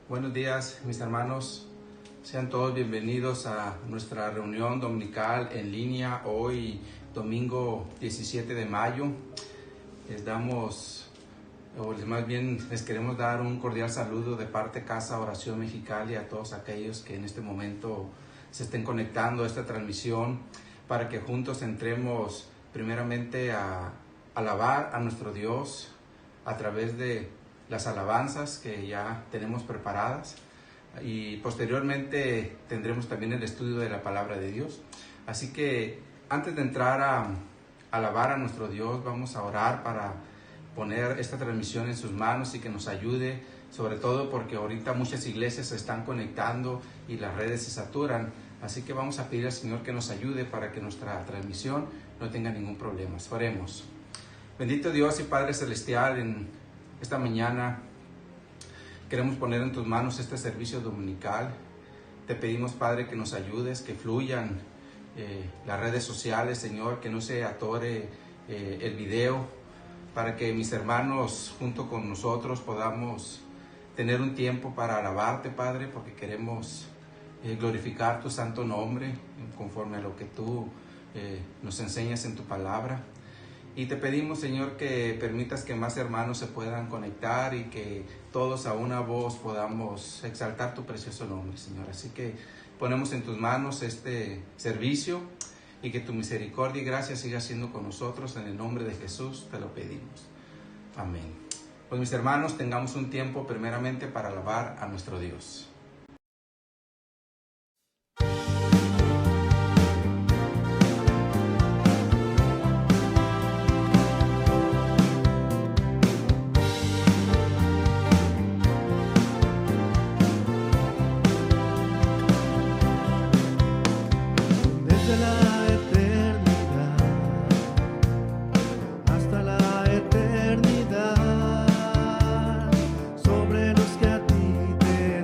Buenos días, mis hermanos. Sean todos bienvenidos a nuestra reunión dominical en línea hoy, domingo 17 de mayo. Les queremos dar un cordial saludo de parte Casa Oración Mexicali a todos aquellos que en este momento se estén conectando a esta transmisión para que juntos entremos primeramente a alabar a nuestro Dios a través de las alabanzas que ya tenemos preparadas, y posteriormente tendremos también el estudio de la palabra de Dios. Así que antes de entrar a alabar a nuestro Dios, vamos a orar para poner esta transmisión en sus manos y que nos ayude, sobre todo porque ahorita muchas iglesias se están conectando y las redes se saturan. Así que vamos a pedir al Señor que nos ayude para que nuestra transmisión no tenga ningún problema. Oremos. Bendito Dios y Padre Celestial, en esta mañana queremos poner en tus manos este servicio dominical. Te pedimos, Padre, que nos ayudes, que fluyan las redes sociales, Señor, que no se atore el video, para que mis hermanos junto con nosotros podamos tener un tiempo para alabarte, Padre, porque queremos glorificar tu santo nombre conforme a lo que tú nos enseñas en tu palabra. Y te pedimos, Señor, que permitas que más hermanos se puedan conectar y que todos a una voz podamos exaltar tu precioso nombre, Señor. Así que ponemos en tus manos este servicio y que tu misericordia y gracia siga siendo con nosotros. En el nombre de Jesús te lo pedimos. Amén. Pues mis hermanos, tengamos un tiempo primeramente para alabar a nuestro Dios. Desde la eternidad hasta la eternidad, sobre los que a ti te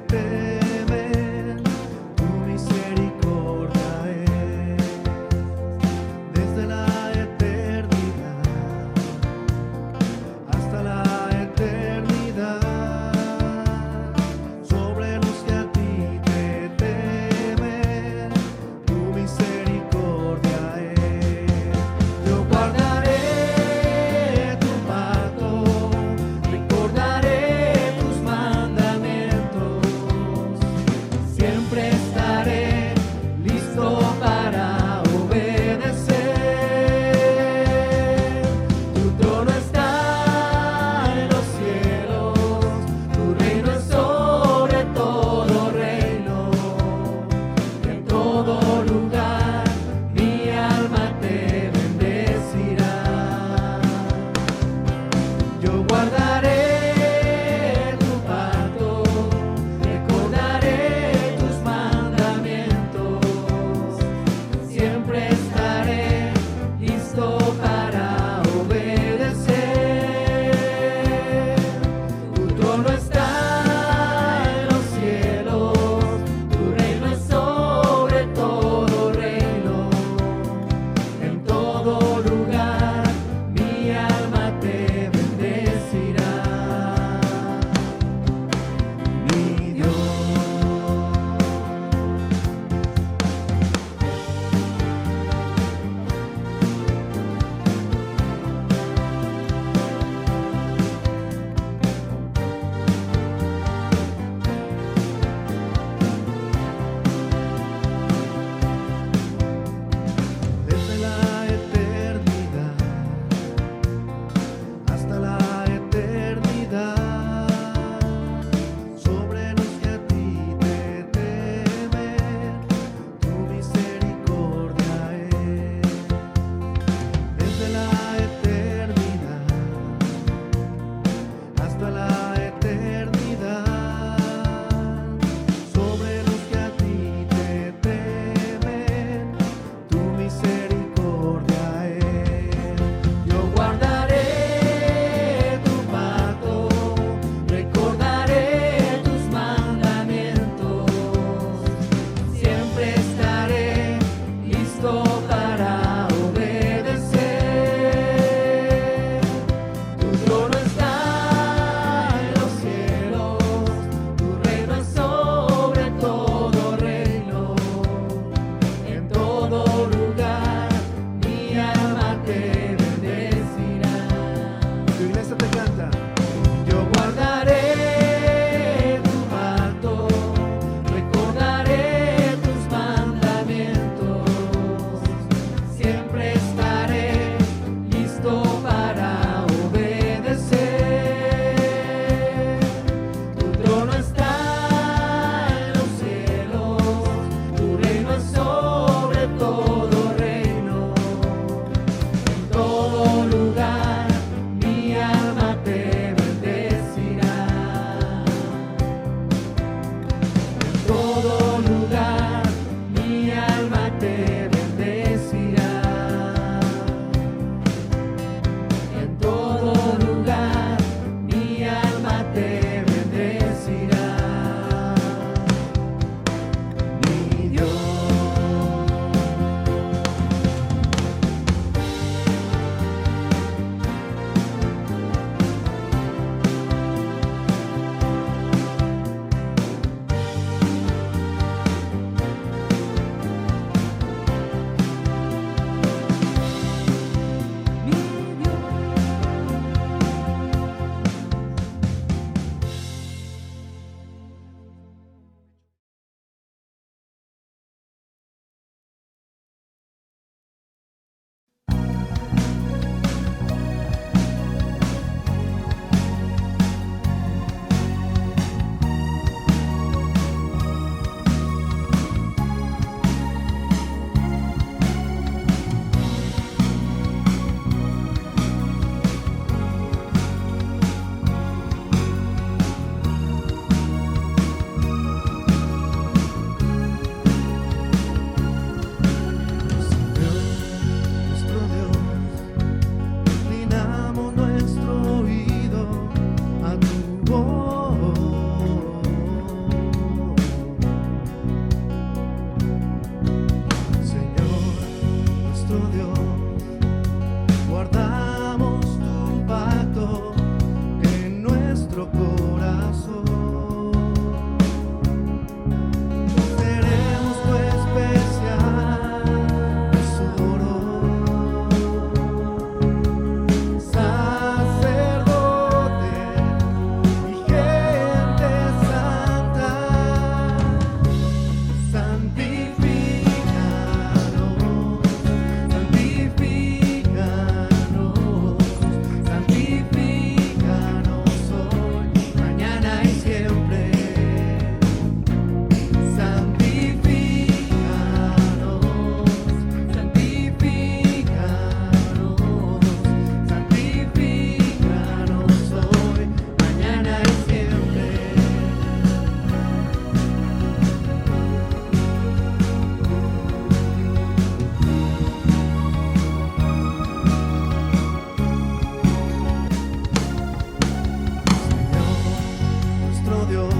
Dios,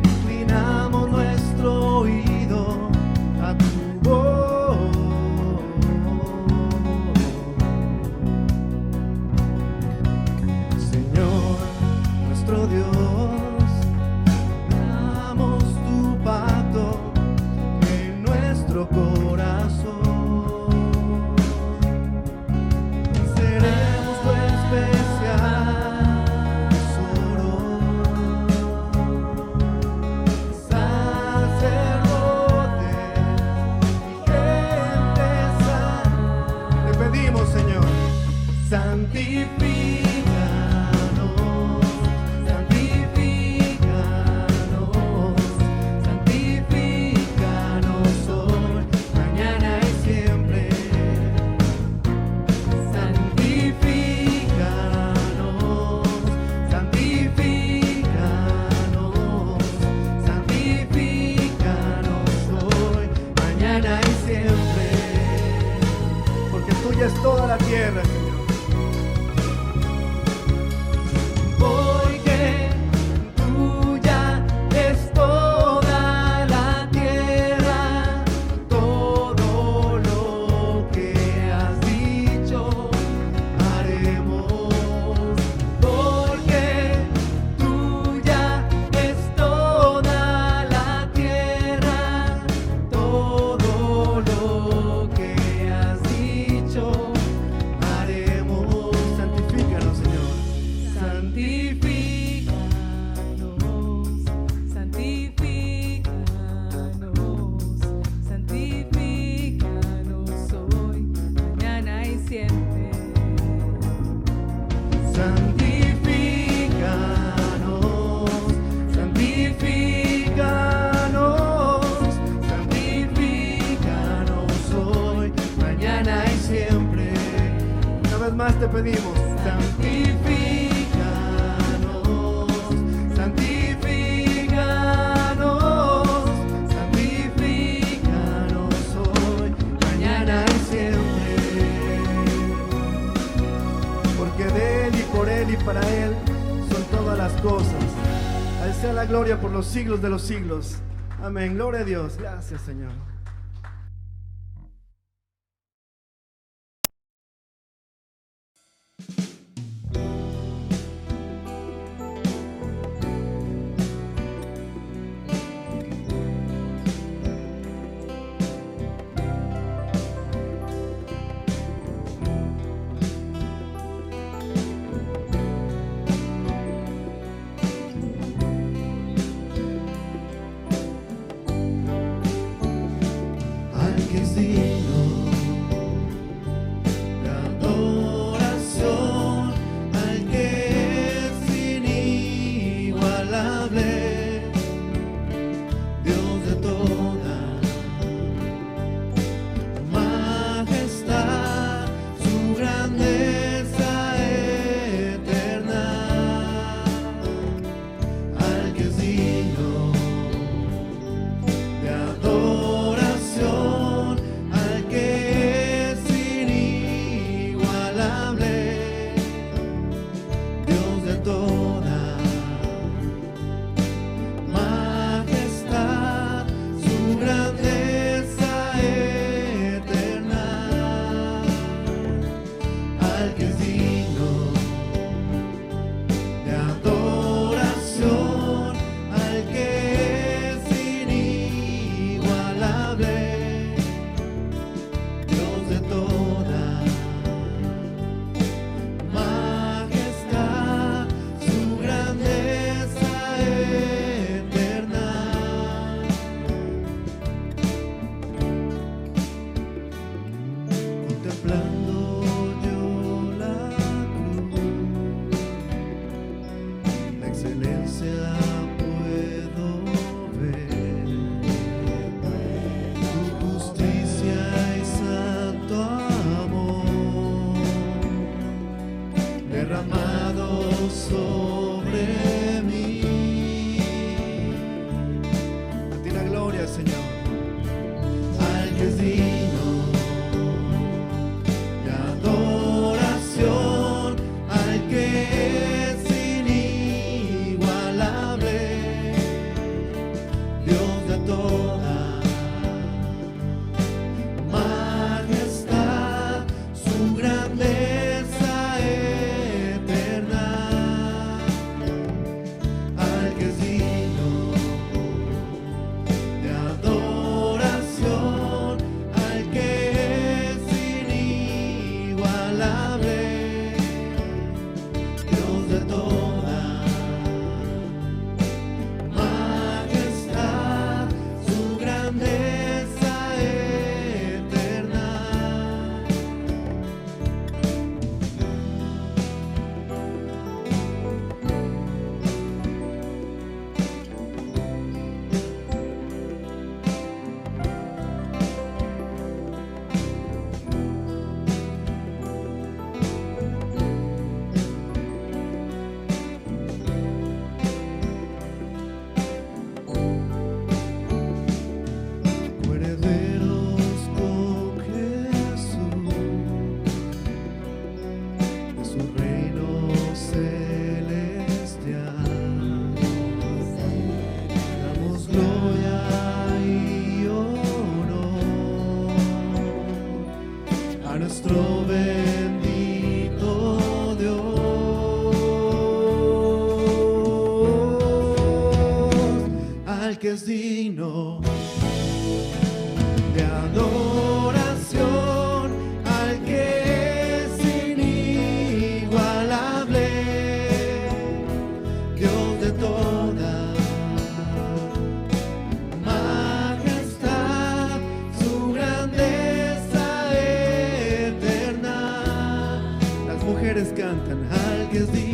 inclinamos nuestro oído a tu voz. Señor, nuestro Dios, damos tu pacto en nuestro corazón. Seremos tu especial tesoro, sacerdotes y gente santa. Te pedimos, Señor, santifícanos, santifícanos, santifícanos hoy, mañana y siempre. Santifícanos, santifícanos, santifícanos hoy, mañana y siempre. Porque tuya es toda la tierra, Señor. Porque tuya es toda la tierra, todo lo que has dicho haremos. Porque tuya es toda la tierra, todo lo que has dicho haremos. Santifícanos, Señor. Santifícanos, santifícanos, santifícanos hoy, mañana y siempre. Santifícanos, santifícanos, santifícanos hoy, mañana y siempre. Una vez más te pedimos, santifícanos, santifícanos, santifícanos hoy, mañana y siempre. Porque de Él y por Él y para Él son todas las cosas. A Él sea la gloria por los siglos de los siglos. Amén. Gloria a Dios. Gracias, Señor. que es digno de adoración, al que es inigualable, Dios de toda majestad, su grandeza eterna. Las mujeres cantan al que es digno.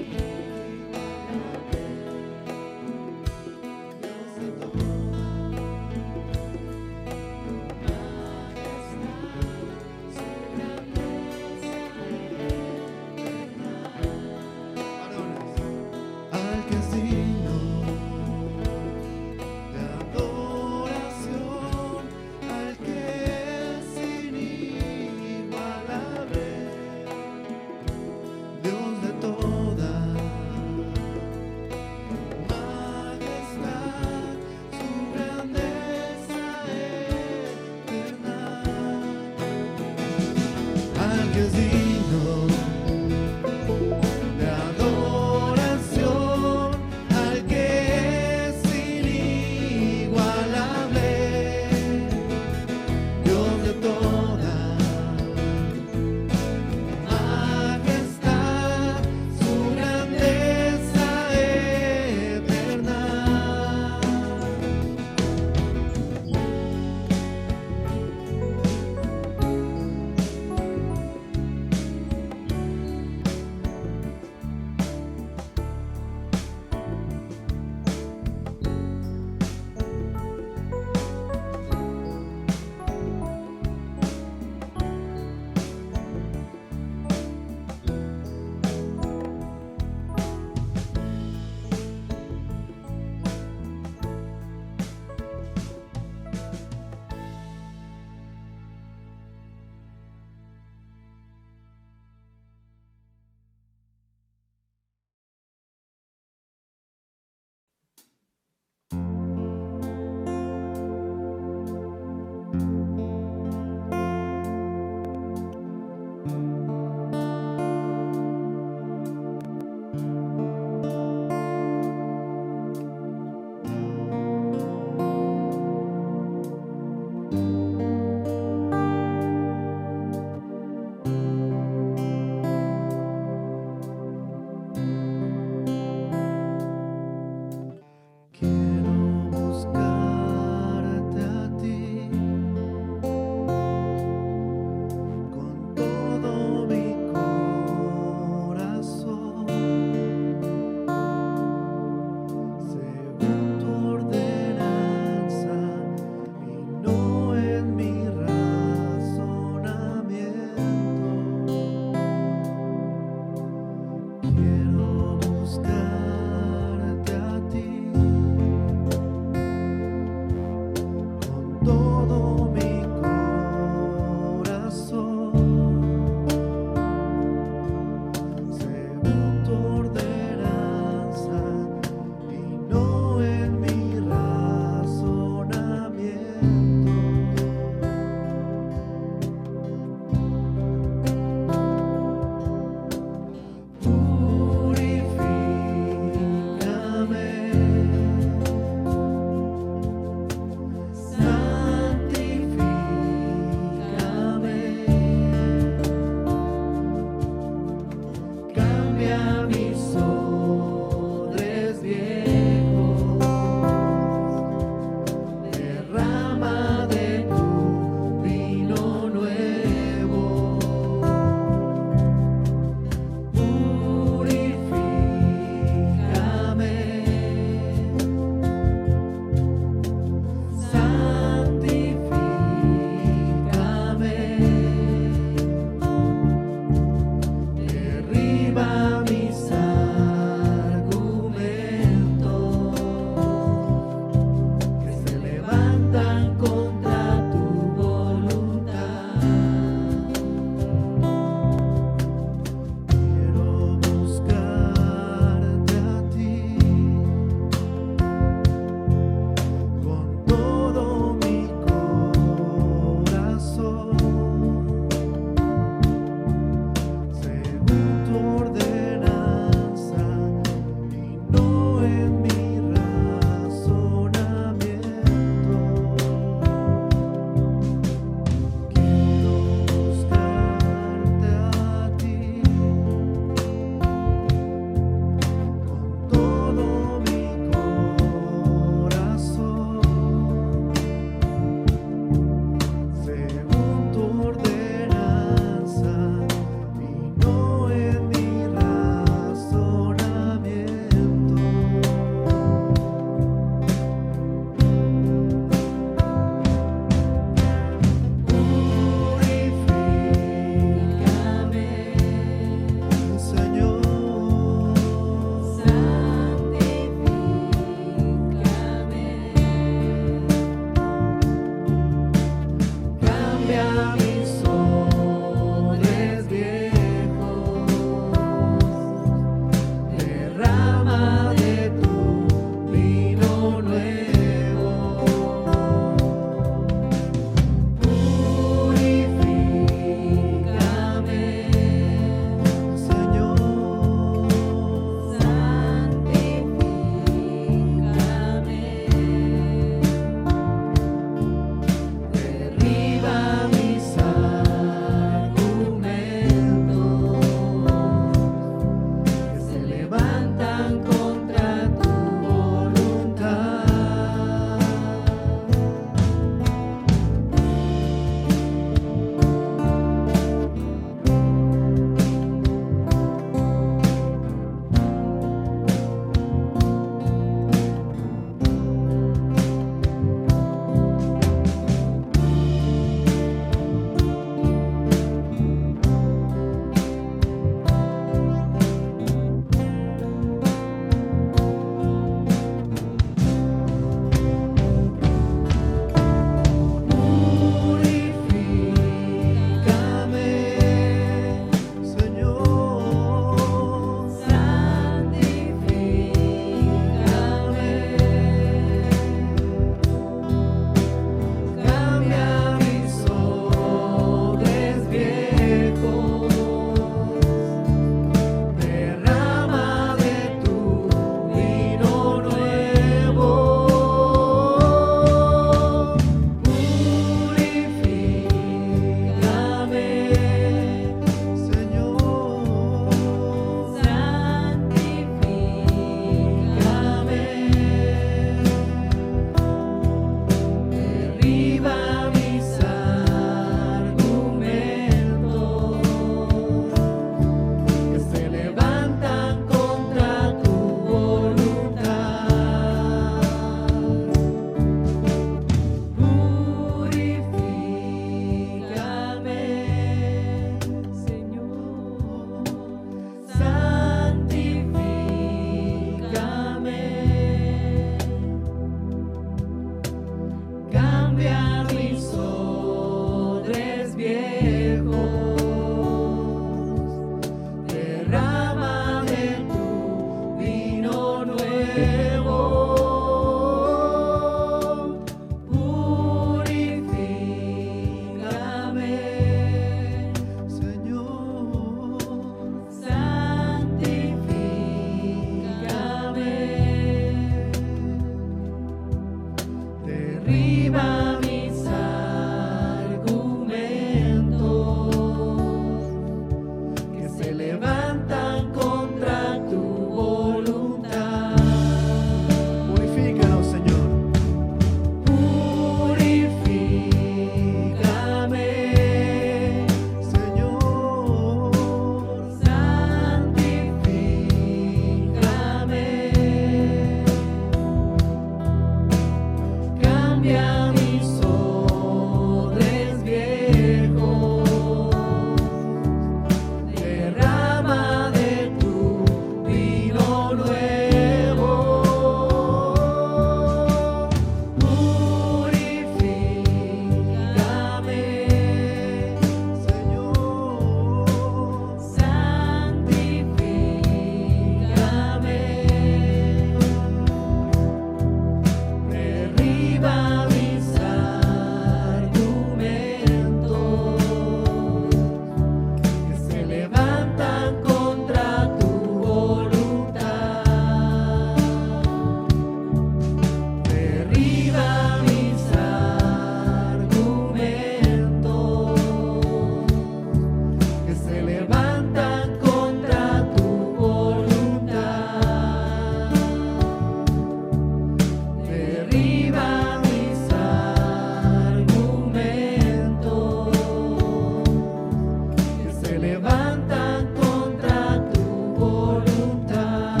levantan contra tu voluntad.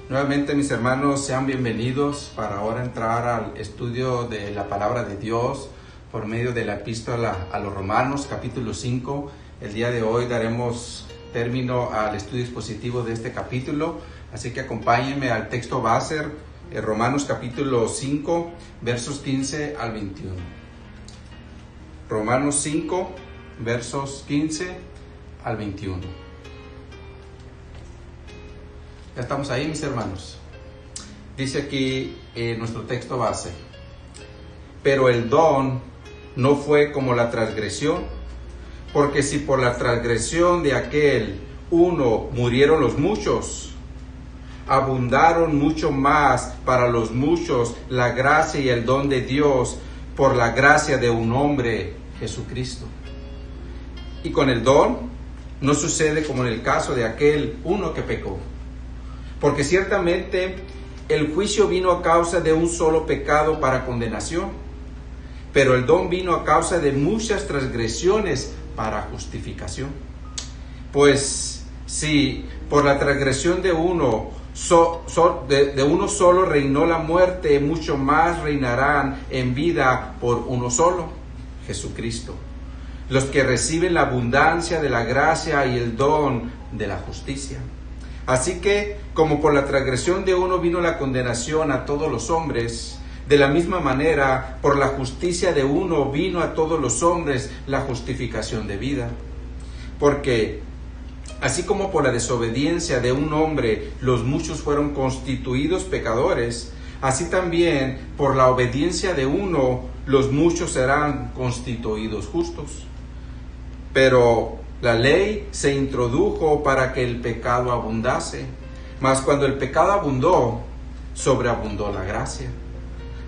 Nuevamente, mis hermanos, sean bienvenidos para ahora entrar al estudio de la palabra de Dios por medio de la epístola a los Romanos, capítulo 5. El día de hoy daremos término al estudio expositivo de este capítulo, así que acompáñenme al texto base, Romanos capítulo 5, versos 15 al 21. Romanos 5, versos 15 al 21. Ya estamos ahí, mis hermanos. Dice aquí nuestro texto base: pero el don no fue como la transgresión, porque si por la transgresión de aquel uno murieron los muchos, abundaron mucho más para los muchos la gracia y el don de Dios por la gracia de un hombre, Jesucristo. Y con el don no sucede como en el caso de aquel uno que pecó. Porque ciertamente el juicio vino a causa de un solo pecado para condenación, pero el don vino a causa de muchas transgresiones para justificación. Pues si por la transgresión de uno solo reinó la muerte, mucho más reinarán en vida por uno solo, Jesucristo, los que reciben la abundancia de la gracia y el don de la justicia. Así que, como por la transgresión de uno vino la condenación a todos los hombres, de la misma manera, por la justicia de uno vino a todos los hombres la justificación de vida. Porque, así como por la desobediencia de un hombre los muchos fueron constituidos pecadores, así también por la obediencia de uno los muchos serán constituidos justos. Pero la ley se introdujo para que el pecado abundase, mas cuando el pecado abundó, sobreabundó la gracia,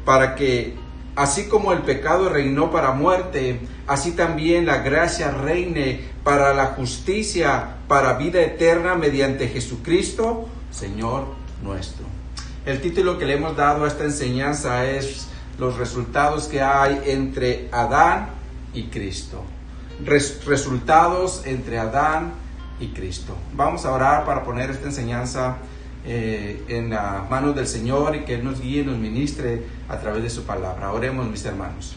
para que, así como el pecado reinó para muerte, así también la gracia reine para la justicia, para vida eterna mediante Jesucristo, Señor nuestro. El título que le hemos dado a esta enseñanza es los resultados que hay entre Adán y Cristo. Resultados entre Adán y Cristo. Vamos a orar para poner esta enseñanza en las manos del Señor y que Él nos guíe y nos ministre a través de su palabra. Oremos, mis hermanos.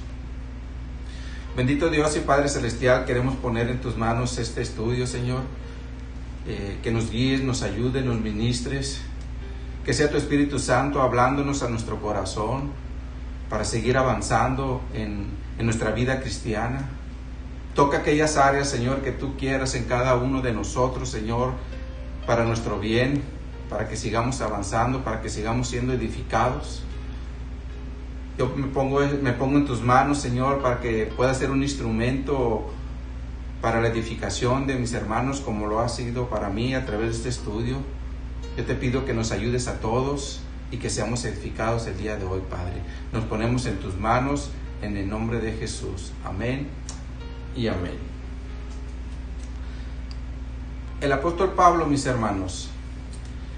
Bendito Dios y Padre Celestial, queremos poner en tus manos este estudio, Señor. Que nos guíes, nos ayudes, nos ministres. Que sea tu Espíritu Santo hablándonos a nuestro corazón para seguir avanzando en nuestra vida cristiana. Toca aquellas áreas, Señor, que tú quieras en cada uno de nosotros, Señor, para nuestro bien, para que sigamos avanzando, para que sigamos siendo edificados. Yo me pongo en tus manos, Señor, para que pueda ser un instrumento para la edificación de mis hermanos, como lo ha sido para mí a través de este estudio. Yo te pido que nos ayudes a todos y que seamos edificados el día de hoy, Padre. Nos ponemos en tus manos, en el nombre de Jesús. Amén y amén. El apóstol Pablo, mis hermanos,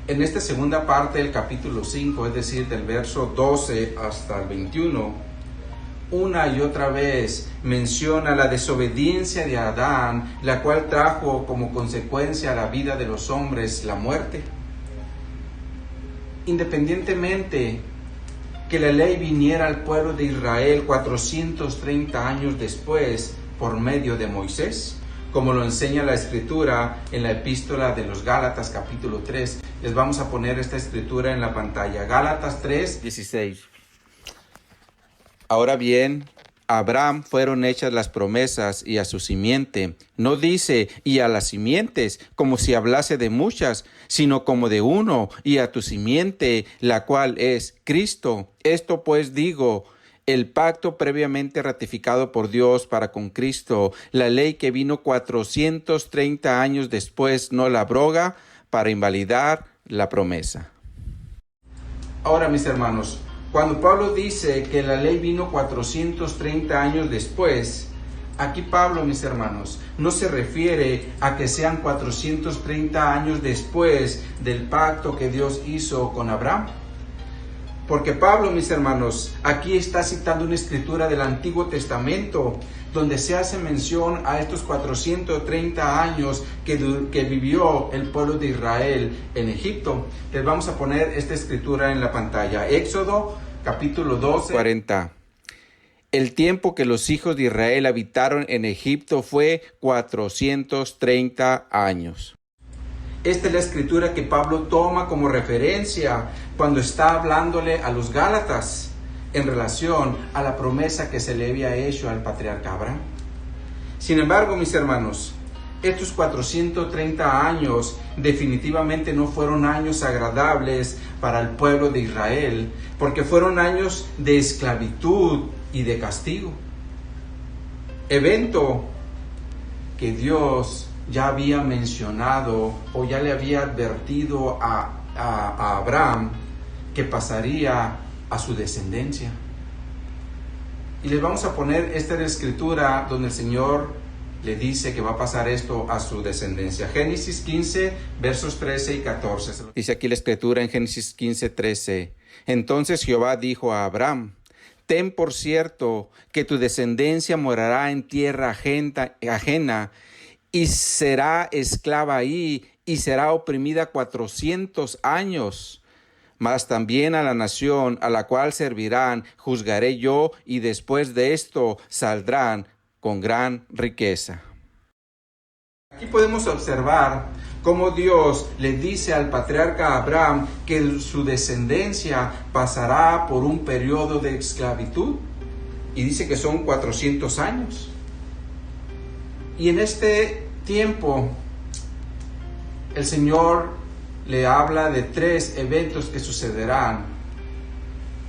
en esta segunda parte del capítulo 5, es decir, del verso 12 hasta el 21, una y otra vez menciona la desobediencia de Adán, la cual trajo como consecuencia a la vida de los hombres la muerte. Independientemente que la ley viniera al pueblo de Israel 430 años después, por medio de Moisés, como lo enseña la Escritura en la epístola de los Gálatas capítulo 3. Les vamos a poner esta Escritura en la pantalla. Gálatas 3:16. Ahora bien, a Abraham fueron hechas las promesas y a su simiente. No dice y a las simientes, como si hablase de muchas, sino como de uno, y a tu simiente, la cual es Cristo. Esto pues digo, el pacto previamente ratificado por Dios para con Cristo, la ley que vino 430 años después, no la abroga para invalidar la promesa. Ahora, mis hermanos, cuando Pablo dice que la ley vino 430 años después, Aquí Pablo, mis hermanos, no se refiere a que sean 430 años después del pacto que Dios hizo con Abraham. Porque Pablo, mis hermanos, aquí está citando una escritura del Antiguo Testamento, donde se hace mención a estos 430 años que vivió el pueblo de Israel en Egipto. Les vamos a poner esta escritura en la pantalla. Éxodo, capítulo 12. 40. El tiempo que los hijos de Israel habitaron en Egipto fue 430 años. Esta es la escritura que Pablo toma como referencia cuando está hablándole a los Gálatas en relación a la promesa que se le había hecho al patriarca Abraham. Sin embargo, mis hermanos, estos 430 años definitivamente no fueron años agradables para el pueblo de Israel, porque fueron años de esclavitud y de castigo. Evento que Dios ya había mencionado o ya le había advertido a Abraham que pasaría a su descendencia. Y les vamos a poner esta escritura donde el Señor le dice que va a pasar esto a su descendencia. Génesis 15, versos 13 y 14. Dice aquí la escritura en Génesis 15, 13. Entonces Jehová dijo a Abraham: ten por cierto que tu descendencia morará en tierra ajena y será esclava ahí y será oprimida 400 años. Mas también a la nación a la cual servirán juzgaré yo, y después de esto saldrán con gran riqueza. Aquí podemos observar cómo Dios le dice al patriarca Abraham que su descendencia pasará por un periodo de esclavitud, y dice que son 400 años. Y en este tiempo el Señor le habla de 3 eventos que sucederán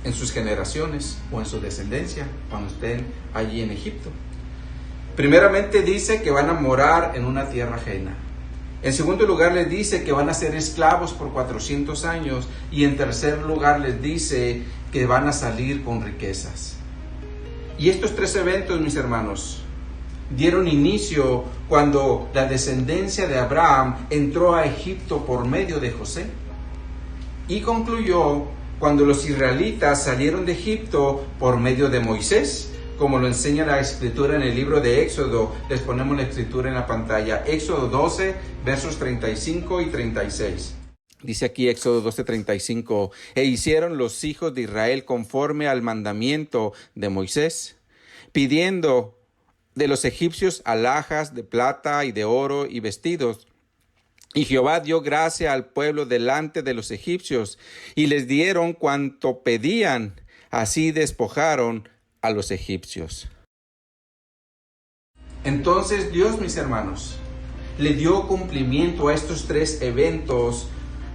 en sus generaciones o en su descendencia cuando estén allí en Egipto. Primeramente dice que van a morar en una tierra ajena. En segundo lugar les dice que van a ser esclavos por 400 años. Y en tercer lugar les dice que van a salir con riquezas. Y estos 3 eventos, mis hermanos, dieron inicio cuando la descendencia de Abraham entró a Egipto por medio de José, y concluyó cuando los israelitas salieron de Egipto por medio de Moisés, como lo enseña la escritura en el libro de Éxodo. Les ponemos la escritura en la pantalla. Éxodo 12, versos 35 y 36. Dice aquí Éxodo 12:35, e hicieron los hijos de Israel conforme al mandamiento de Moisés, pidiendo de los egipcios alhajas de plata y de oro y vestidos. Y Jehová dio gracia al pueblo delante de los egipcios, y les dieron cuanto pedían. Así despojaron a los egipcios. Entonces Dios, mis hermanos, le dio cumplimiento a estos 3 eventos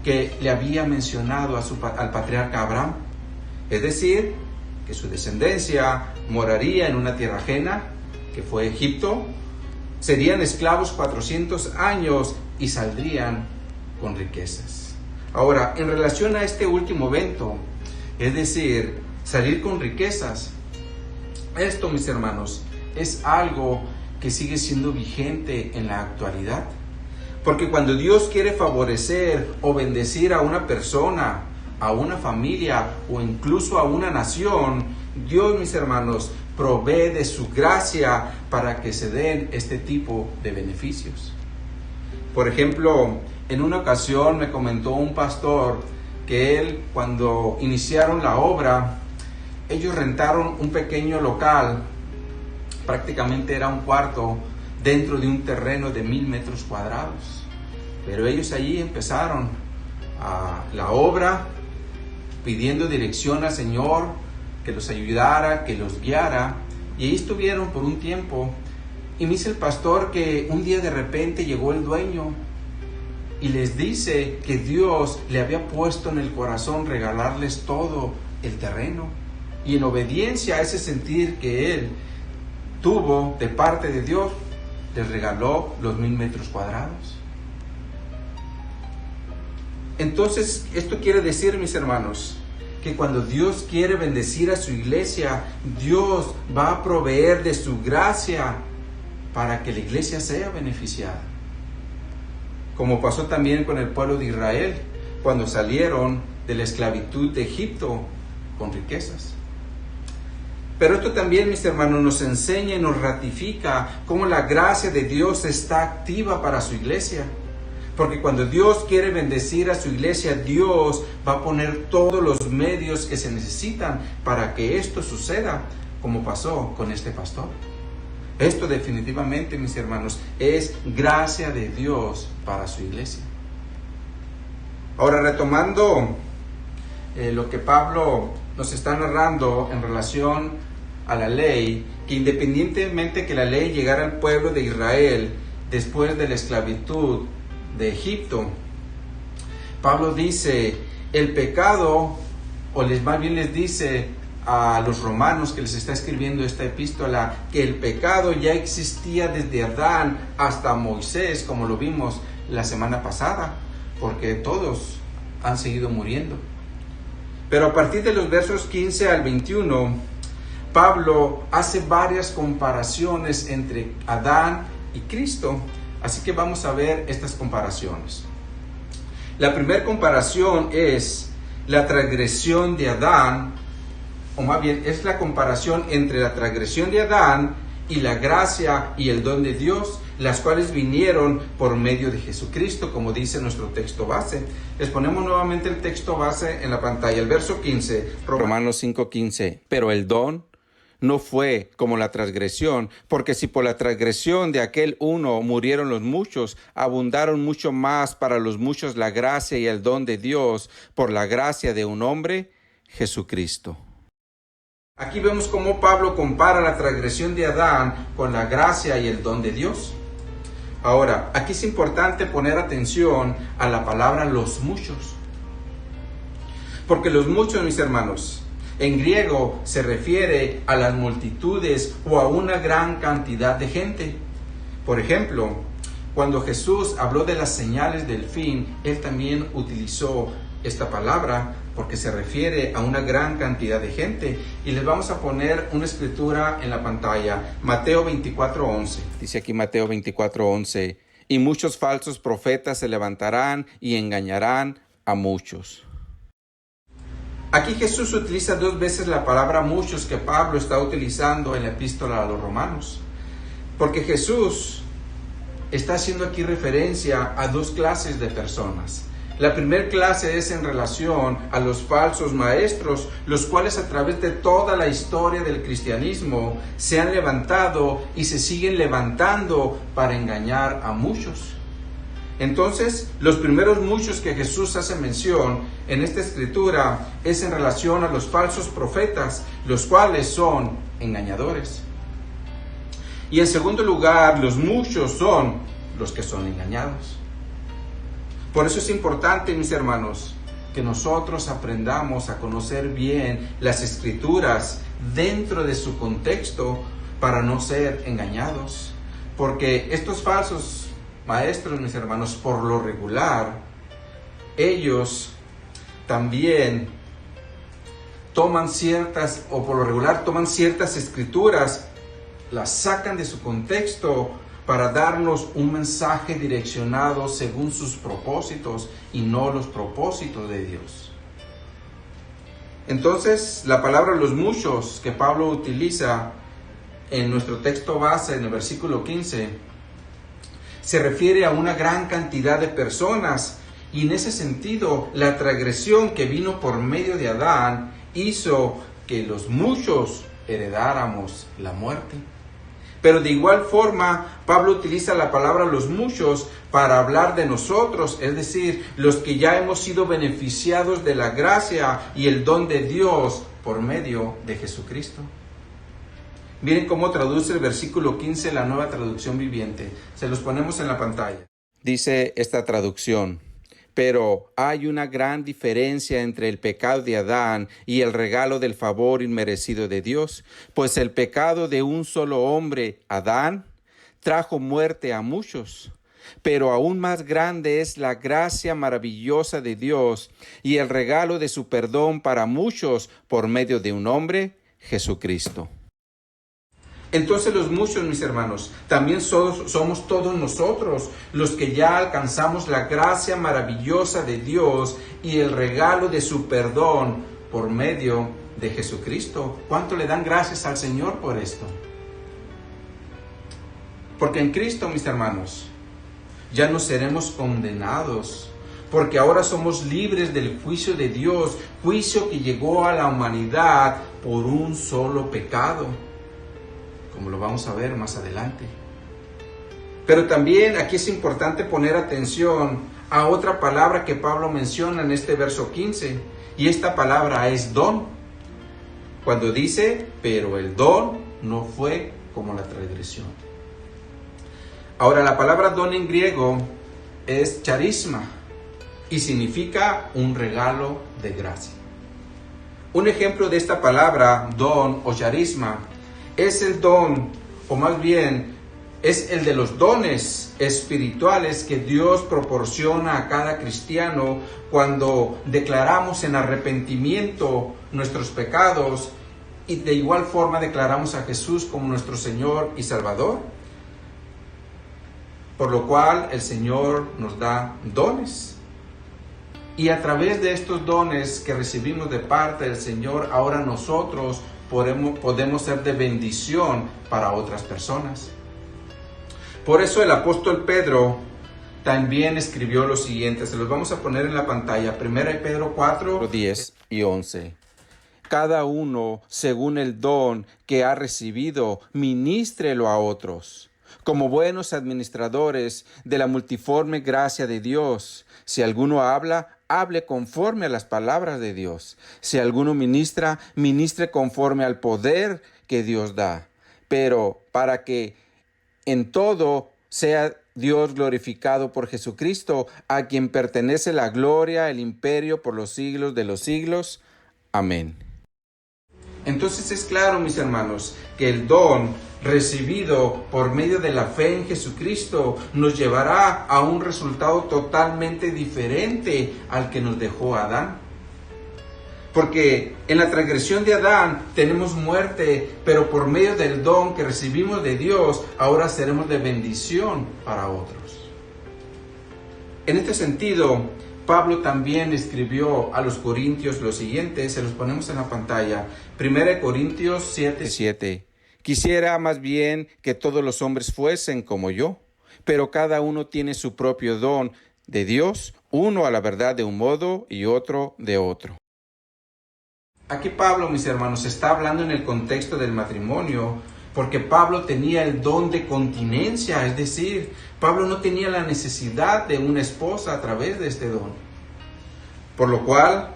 que le había mencionado al patriarca Abraham. Es decir, que su descendencia moraría en una tierra ajena, que fue Egipto, serían esclavos 400 años y saldrían con riquezas. Ahora, en relación a este último evento, es decir, salir con riquezas, esto, mis hermanos, es algo que sigue siendo vigente en la actualidad. Porque cuando Dios quiere favorecer o bendecir a una persona, a una familia o incluso a una nación, Dios, mis hermanos, provee de su gracia para que se den este tipo de beneficios. Por ejemplo, en una ocasión me comentó un pastor que él, cuando iniciaron la obra, ellos rentaron un pequeño local, prácticamente era un cuarto, dentro de un terreno de 1000 metros cuadrados. Pero ellos allí empezaron la obra, pidiendo dirección al Señor, que los ayudara, que los guiara, y ahí estuvieron por un tiempo. Y me dice el pastor que un día de repente llegó el dueño y les dice que Dios le había puesto en el corazón regalarles todo el terreno, y en obediencia a ese sentir que él tuvo de parte de Dios, les regaló los 1000 metros cuadrados. Entonces, esto quiere decir, mis hermanos, que cuando Dios quiere bendecir a su iglesia, Dios va a proveer de su gracia para que la iglesia sea beneficiada. Como pasó también con el pueblo de Israel, cuando salieron de la esclavitud de Egipto con riquezas. Pero esto también, mis hermanos, nos enseña y nos ratifica cómo la gracia de Dios está activa para su iglesia. Porque cuando Dios quiere bendecir a su iglesia, Dios va a poner todos los medios que se necesitan para que esto suceda, como pasó con este pastor. Esto definitivamente, mis hermanos, es gracia de Dios para su iglesia. Ahora, retomando lo que Pablo nos está narrando en relación a la ley, que independientemente que la ley llegara al pueblo de Israel después de la esclavitud de Egipto, Pablo dice, el pecado, más bien les dice a los romanos que les está escribiendo esta epístola, que el pecado ya existía desde Adán hasta Moisés, como lo vimos la semana pasada, porque todos han seguido muriendo. Pero a partir de los versos 15 al 21, Pablo hace varias comparaciones entre Adán y Cristo. Así que vamos a ver estas comparaciones. La primera comparación es la transgresión de Adán, o más bien es la comparación entre la transgresión de Adán y la gracia y el don de Dios, las cuales vinieron por medio de Jesucristo, como dice nuestro texto base. Les ponemos nuevamente el texto base en la pantalla, el verso 15. Romanos 5:15. Pero el don no fue como la transgresión, porque si por la transgresión de aquel uno murieron los muchos, abundaron mucho más para los muchos la gracia y el don de Dios por la gracia de un hombre, Jesucristo. Aquí vemos cómo Pablo compara la transgresión de Adán con la gracia y el don de Dios. Ahora, aquí es importante poner atención a la palabra los muchos. Porque los muchos, mis hermanos, en griego se refiere a las multitudes o a una gran cantidad de gente. Por ejemplo, cuando Jesús habló de las señales del fin, Él también utilizó esta palabra porque se refiere a una gran cantidad de gente. Y les vamos a poner una escritura en la pantalla, Mateo 24:11. Dice aquí Mateo 24:11, y muchos falsos profetas se levantarán y engañarán a muchos. Aquí Jesús utiliza 2 veces la palabra muchos que Pablo está utilizando en la epístola a los romanos. Porque Jesús está haciendo aquí referencia a 2 clases de personas. La primera clase es en relación a los falsos maestros, los cuales a través de toda la historia del cristianismo se han levantado y se siguen levantando para engañar a muchos. Entonces, los primeros muchos que Jesús hace mención en esta escritura es en relación a los falsos profetas, los cuales son engañadores. Y en segundo lugar, los muchos son los que son engañados. Por eso es importante, mis hermanos, que nosotros aprendamos a conocer bien las escrituras dentro de su contexto para no ser engañados. Porque estos falsos maestros, mis hermanos, por lo regular, ellos también toman ciertas escrituras, las sacan de su contexto para darnos un mensaje direccionado según sus propósitos y no los propósitos de Dios. Entonces, la palabra los muchos que Pablo utiliza en nuestro texto base, en el versículo 15, se refiere a una gran cantidad de personas, y en ese sentido la transgresión que vino por medio de Adán hizo que los muchos heredáramos la muerte. Pero de igual forma, Pablo utiliza la palabra los muchos para hablar de nosotros, es decir, los que ya hemos sido beneficiados de la gracia y el don de Dios por medio de Jesucristo. Miren cómo traduce el versículo 15 la Nueva Traducción Viviente. Se los ponemos en la pantalla. Dice esta traducción: pero hay una gran diferencia entre el pecado de Adán y el regalo del favor inmerecido de Dios, pues el pecado de un solo hombre, Adán, trajo muerte a muchos. Pero aún más grande es la gracia maravillosa de Dios y el regalo de su perdón para muchos por medio de un hombre, Jesucristo. Entonces los muchos, mis hermanos, también somos todos nosotros los que ya alcanzamos la gracia maravillosa de Dios y el regalo de su perdón por medio de Jesucristo. ¿Cuánto le dan gracias al Señor por esto? Porque en Cristo, mis hermanos, ya no seremos condenados, porque ahora somos libres del juicio de Dios, juicio que llegó a la humanidad por un solo pecado, como lo vamos a ver más adelante. Pero también aquí es importante poner atención a otra palabra que Pablo menciona en este verso 15, y esta palabra es don. Cuando dice, pero el don no fue como la transgresión. Ahora, la palabra don en griego es charisma y significa un regalo de gracia. Un ejemplo de esta palabra, don o charisma, es el don, o más bien, es el de los dones espirituales que Dios proporciona a cada cristiano cuando declaramos en arrepentimiento nuestros pecados y de igual forma declaramos a Jesús como nuestro Señor y Salvador. Por lo cual el Señor nos da dones. Y a través de estos dones que recibimos de parte del Señor, ahora nosotros podemos ser de bendición para otras personas. Por eso el apóstol Pedro también escribió lo siguiente. Se los vamos a poner en la pantalla. 1 Pedro 4, 10 y 11. Cada uno, según el don que ha recibido, ministrelo a otros, como buenos administradores de la multiforme gracia de Dios. Si alguno habla, hable conforme a las palabras de Dios. Si alguno ministra, ministre conforme al poder que Dios da. Pero para que en todo sea Dios glorificado por Jesucristo, a quien pertenece la gloria, el imperio por los siglos de los siglos. Amén. Entonces es claro, mis hermanos, que el don recibido por medio de la fe en Jesucristo nos llevará a un resultado totalmente diferente al que nos dejó Adán. Porque en la transgresión de Adán tenemos muerte, pero por medio del don que recibimos de Dios, ahora seremos de bendición para otros. En este sentido, Pablo también escribió a los Corintios lo siguiente, se los ponemos en la pantalla. 1 Corintios 7. Quisiera más bien que todos los hombres fuesen como yo, pero cada uno tiene su propio don de Dios, uno a la verdad de un modo y otro de otro. Aquí Pablo, mis hermanos, está hablando en el contexto del matrimonio, porque Pablo tenía el don de continencia, es decir, Pablo no tenía la necesidad de una esposa a través de este don. Por lo cual,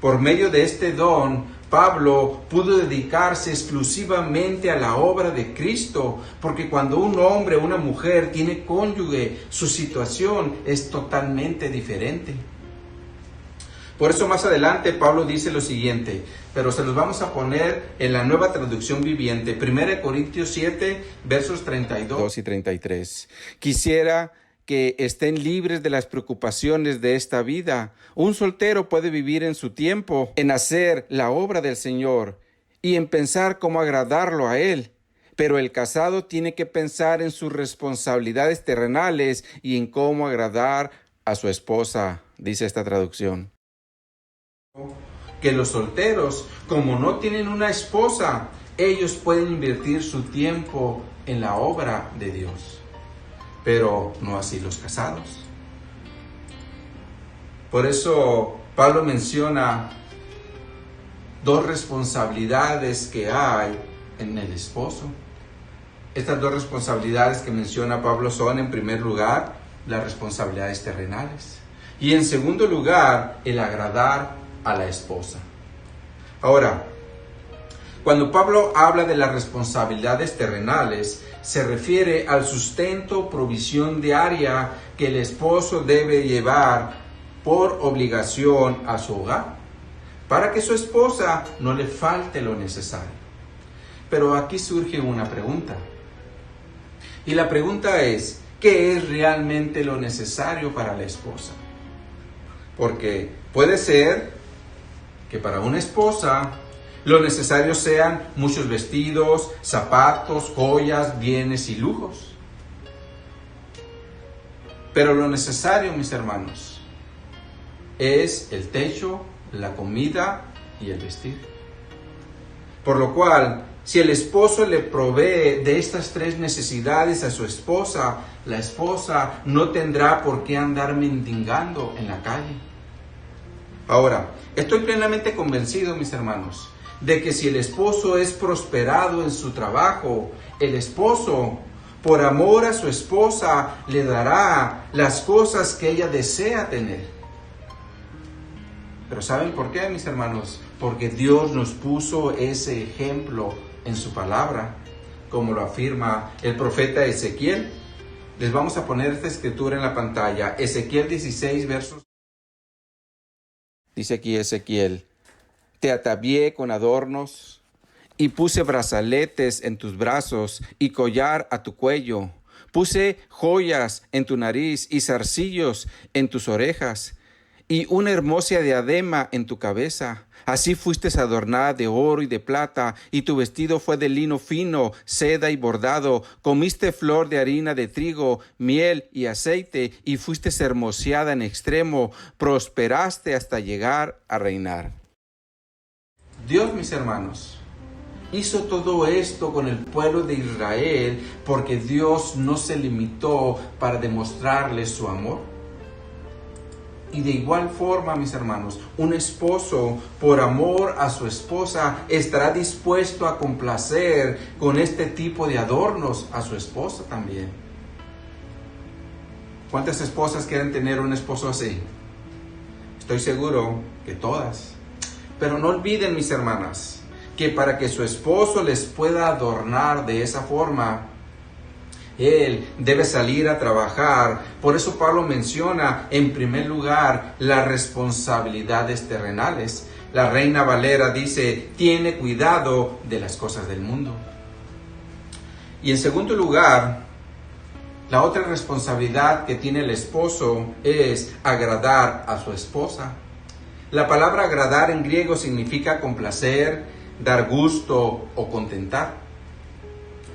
por medio de este don, Pablo pudo dedicarse exclusivamente a la obra de Cristo, porque cuando un hombre o una mujer tiene cónyuge, su situación es totalmente diferente. Por eso más adelante Pablo dice lo siguiente, pero se los vamos a poner en la Nueva Traducción Viviente, 1 Corintios 7, versos 32 y 33. Quisiera que estén libres de las preocupaciones de esta vida. Un soltero puede vivir en su tiempo en hacer la obra del Señor y en pensar cómo agradarlo a Él. Pero el casado tiene que pensar en sus responsabilidades terrenales y en cómo agradar a su esposa, dice esta traducción. Que los solteros, como no tienen una esposa, ellos pueden invertir su tiempo en la obra de Dios, pero no así los casados. Por eso Pablo menciona dos responsabilidades que hay en el esposo. Estas dos responsabilidades que menciona Pablo son, en primer lugar, las responsabilidades terrenales y en segundo lugar, el agradar a la esposa. Ahora, cuando Pablo habla de las responsabilidades terrenales, se refiere al sustento, provisión diaria que el esposo debe llevar por obligación a su hogar, para que su esposa no le falte lo necesario. Pero aquí surge una pregunta. Y la pregunta es, ¿qué es realmente lo necesario para la esposa? Porque puede ser que para una esposa lo necesario sean muchos vestidos, zapatos, joyas, bienes y lujos. Pero lo necesario, mis hermanos, es el techo, la comida y el vestir. Por lo cual, si el esposo le provee de estas tres necesidades a su esposa, la esposa no tendrá por qué andar mendigando en la calle. Ahora, estoy plenamente convencido, mis hermanos, de que si el esposo es prosperado en su trabajo, el esposo, por amor a su esposa, le dará las cosas que ella desea tener. Pero ¿saben por qué, mis hermanos? Porque Dios nos puso ese ejemplo en su palabra, como lo afirma el profeta Ezequiel. Les vamos a poner esta escritura en la pantalla. Ezequiel 16, versos. Dice aquí Ezequiel: te atavié con adornos y puse brazaletes en tus brazos y collar a tu cuello. Puse joyas en tu nariz y zarcillos en tus orejas y una hermosa diadema en tu cabeza. Así fuiste adornada de oro y de plata, y tu vestido fue de lino fino, seda y bordado. Comiste flor de harina de trigo, miel y aceite, y fuiste hermoseada en extremo. Prosperaste hasta llegar a reinar. Dios, mis hermanos, hizo todo esto con el pueblo de Israel porque Dios no se limitó para demostrarles su amor. Y de igual forma, mis hermanos, un esposo, por amor a su esposa, estará dispuesto a complacer con este tipo de adornos a su esposa también. ¿Cuántas esposas quieren tener un esposo así? Estoy seguro que todas. Pero no olviden, mis hermanas, que para que su esposo les pueda adornar de esa forma, él debe salir a trabajar. Por eso Pablo menciona en primer lugar las responsabilidades terrenales. La Reina Valera dice: tiene cuidado de las cosas del mundo. Y en segundo lugar, la otra responsabilidad que tiene el esposo es agradar a su esposa. La palabra agradar en griego significa complacer, dar gusto o contentar.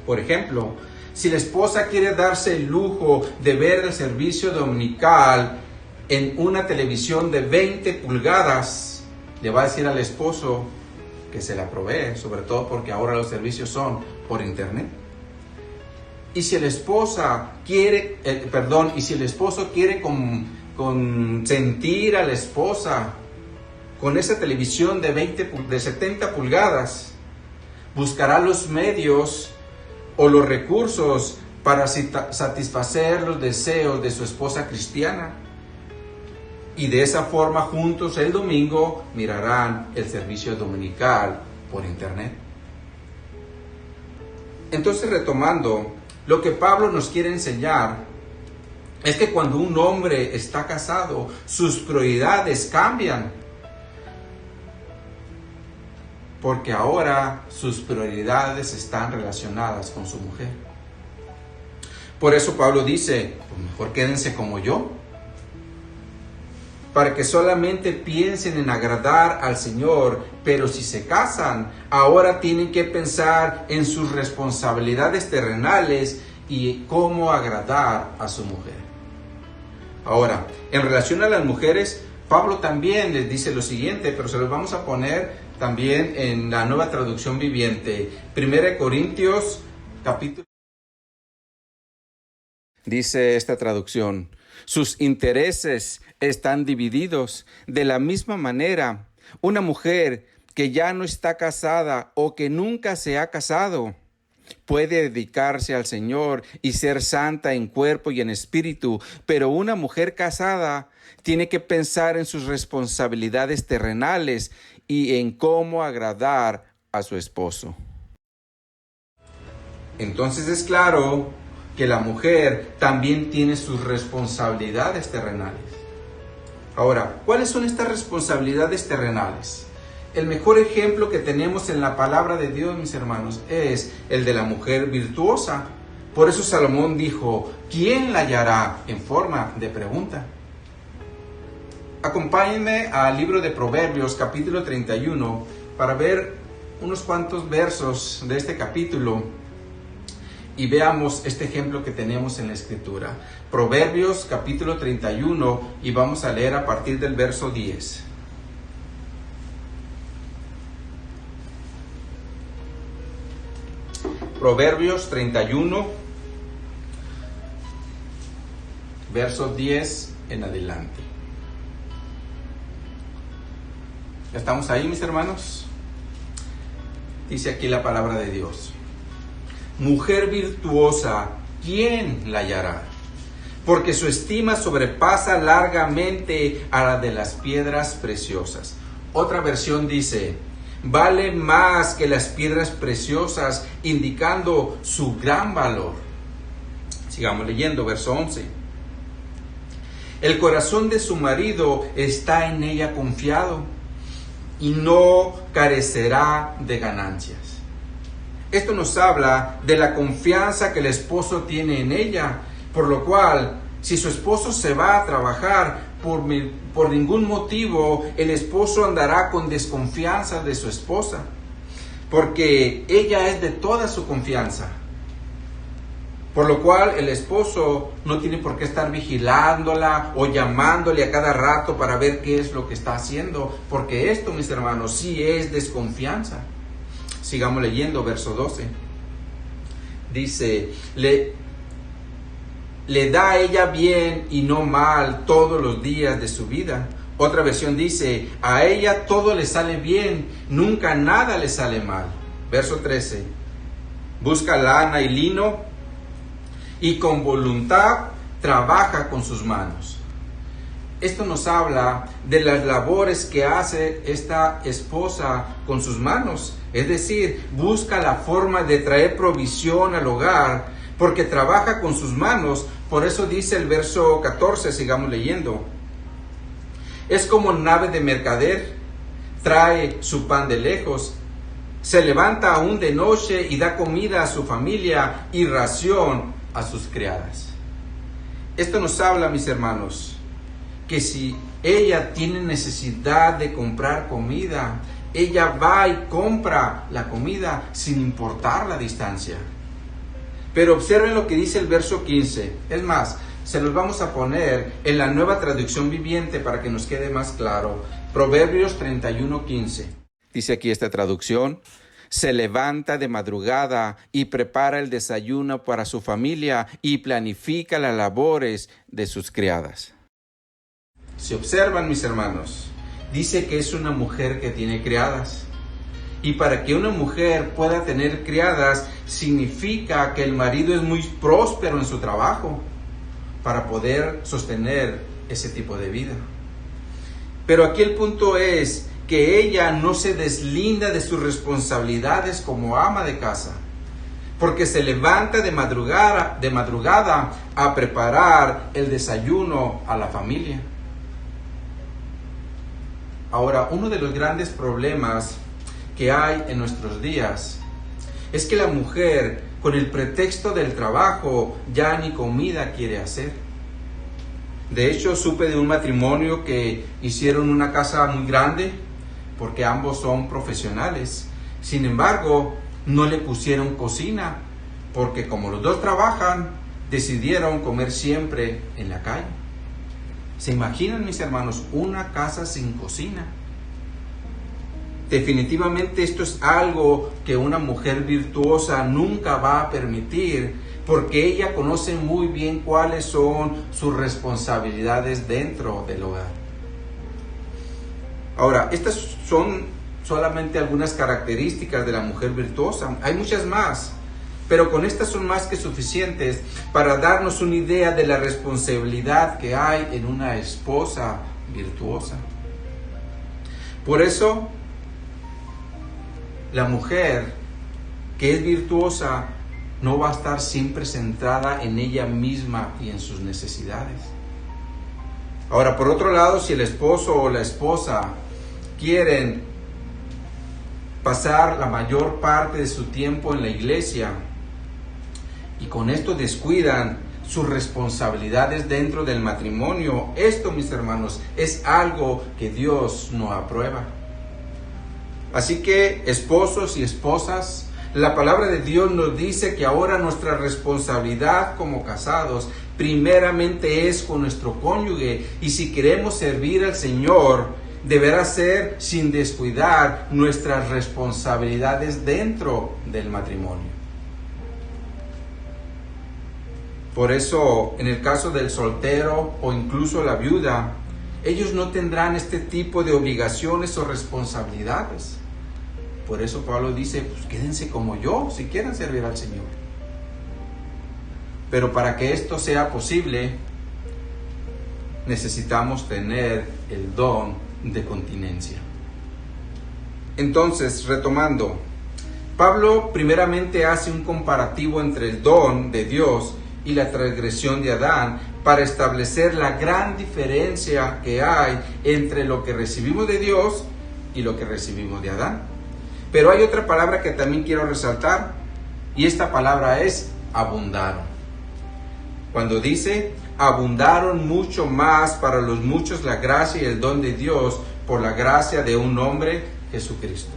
Por ejemplo, si la esposa quiere darse el lujo de ver el servicio dominical en una televisión de 20 pulgadas, le va a decir al esposo que se la provee, sobre todo porque ahora los servicios son por internet. Y si el esposo quiere consentir a la esposa con esa televisión de 70 pulgadas, buscará los medios o los recursos para satisfacer los deseos de su esposa cristiana. Y de esa forma juntos el domingo mirarán el servicio dominical por internet. Entonces, retomando, lo que Pablo nos quiere enseñar es que cuando un hombre está casado, sus prioridades cambian. Porque ahora sus prioridades están relacionadas con su mujer. Por eso Pablo dice: pues mejor quédense como yo, para que solamente piensen en agradar al Señor. Pero si se casan, ahora tienen que pensar en sus responsabilidades terrenales y cómo agradar a su mujer. Ahora, en relación a las mujeres, Pablo también les dice lo siguiente, pero se los vamos a poner también en la Nueva Traducción Viviente. 1 Corintios, capítulo. Dice esta traducción: sus intereses están divididos. De la misma manera, una mujer que ya no está casada o que nunca se ha casado puede dedicarse al Señor y ser santa en cuerpo y en espíritu, pero una mujer casada tiene que pensar en sus responsabilidades terrenales y en cómo agradar a su esposo. Entonces es claro que la mujer también tiene sus responsabilidades terrenales. Ahora, ¿cuáles son estas responsabilidades terrenales? El mejor ejemplo que tenemos en la palabra de Dios, mis hermanos, es el de la mujer virtuosa. Por eso Salomón dijo: ¿quién la hallará? En forma de pregunta. Acompáñenme al libro de Proverbios, capítulo 31, para ver unos cuantos versos de este capítulo y veamos este ejemplo que tenemos en la Escritura. Proverbios capítulo 31 y vamos a leer a partir del verso 10. Proverbios 31, verso 10 en adelante. ¿Estamos ahí, mis hermanos? Dice aquí la palabra de Dios. Mujer virtuosa, ¿quién la hallará? Porque su estima sobrepasa largamente a la de las piedras preciosas. Otra versión dice, vale más que las piedras preciosas, indicando su gran valor. Sigamos leyendo, verso 11. El corazón de su marido está en ella confiado y no carecerá de ganancias. Esto nos habla de la confianza que el esposo tiene en ella, por lo cual, si su esposo se va a trabajar, por ningún motivo el esposo andará con desconfianza de su esposa, porque ella es de toda su confianza. Por lo cual el esposo no tiene por qué estar vigilándola o llamándole a cada rato para ver qué es lo que está haciendo, porque esto, mis hermanos, sí es desconfianza. Sigamos leyendo, verso 12. Dice, le da a ella bien y no mal todos los días de su vida. Otra versión dice, a ella todo le sale bien, nunca nada le sale mal. Verso 13. Busca lana y lino y con voluntad trabaja con sus manos. Esto nos habla de las labores que hace esta esposa con sus manos. Es decir, busca la forma de traer provisión al hogar porque trabaja con sus manos. Por eso dice el verso 14, sigamos leyendo. Es como nave de mercader, trae su pan de lejos, se levanta aún de noche y da comida a su familia y ración a sus criadas. Esto nos habla, mis hermanos, que si ella tiene necesidad de comprar comida, ella va y compra la comida sin importar la distancia. Pero observen lo que dice el verso 15. Es más, se los vamos a poner en la Nueva Traducción Viviente para que nos quede más claro. Proverbios 31:15. Dice aquí esta traducción: se levanta de madrugada y prepara el desayuno para su familia y planifica las labores de sus criadas. Si observan, mis hermanos, dice que es una mujer que tiene criadas. Y para que una mujer pueda tener criadas, significa que el marido es muy próspero en su trabajo para poder sostener ese tipo de vida. Pero aquí el punto es que ella no se deslinda de sus responsabilidades como ama de casa, porque se levanta de madrugada a preparar el desayuno a la familia. Ahora, uno de los grandes problemas que hay en nuestros días es que la mujer, con el pretexto del trabajo, ya ni comida quiere hacer. De hecho, supe de un matrimonio que hicieron una casa muy grande porque ambos son profesionales. Sin embargo, no le pusieron cocina porque como los dos trabajan, decidieron comer siempre en la calle. ¿Se imaginan, mis hermanos, una casa sin cocina? Definitivamente esto es algo que una mujer virtuosa nunca va a permitir, porque ella conoce muy bien cuáles son sus responsabilidades dentro del hogar. Ahora, estas son solamente algunas características de la mujer virtuosa. Hay muchas más, pero con estas son más que suficientes para darnos una idea de la responsabilidad que hay en una esposa virtuosa. Por eso, la mujer que es virtuosa no va a estar siempre centrada en ella misma y en sus necesidades. Ahora, por otro lado, si el esposo o la esposa quieren pasar la mayor parte de su tiempo en la iglesia y con esto descuidan sus responsabilidades dentro del matrimonio, esto, mis hermanos, es algo que Dios no aprueba. Así que, esposos y esposas, la palabra de Dios nos dice que ahora nuestra responsabilidad como casados primeramente es con nuestro cónyuge, y si queremos servir al Señor, deberá ser sin descuidar nuestras responsabilidades dentro del matrimonio. Por eso, en el caso del soltero o incluso la viuda, ellos no tendrán este tipo de obligaciones o responsabilidades. Por eso Pablo dice, pues quédense como yo, si quieren servir al Señor. Pero para que esto sea posible, necesitamos tener el don de continencia. Entonces, retomando, Pablo primeramente hace un comparativo entre el don de Dios y la transgresión de Adán para establecer la gran diferencia que hay entre lo que recibimos de Dios y lo que recibimos de Adán. Pero hay otra palabra que también quiero resaltar, y esta palabra es abundaron. Cuando dice, abundaron mucho más para los muchos la gracia y el don de Dios por la gracia de un hombre, Jesucristo.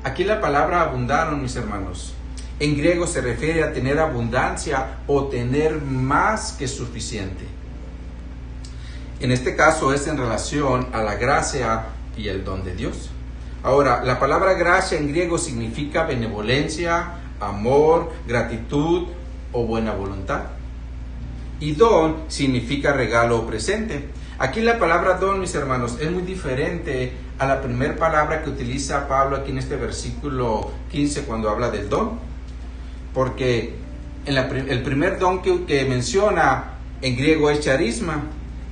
Aquí la palabra abundaron, mis hermanos, en griego se refiere a tener abundancia o tener más que suficiente. En este caso es en relación a la gracia y el don de Dios. Ahora, la palabra gracia en griego significa benevolencia, amor, gratitud o buena voluntad. Y don significa regalo o presente. Aquí la palabra don, mis hermanos, es muy diferente a la primera palabra que utiliza Pablo aquí en este versículo 15 cuando habla del don. Porque el primer don que menciona en griego es charisma,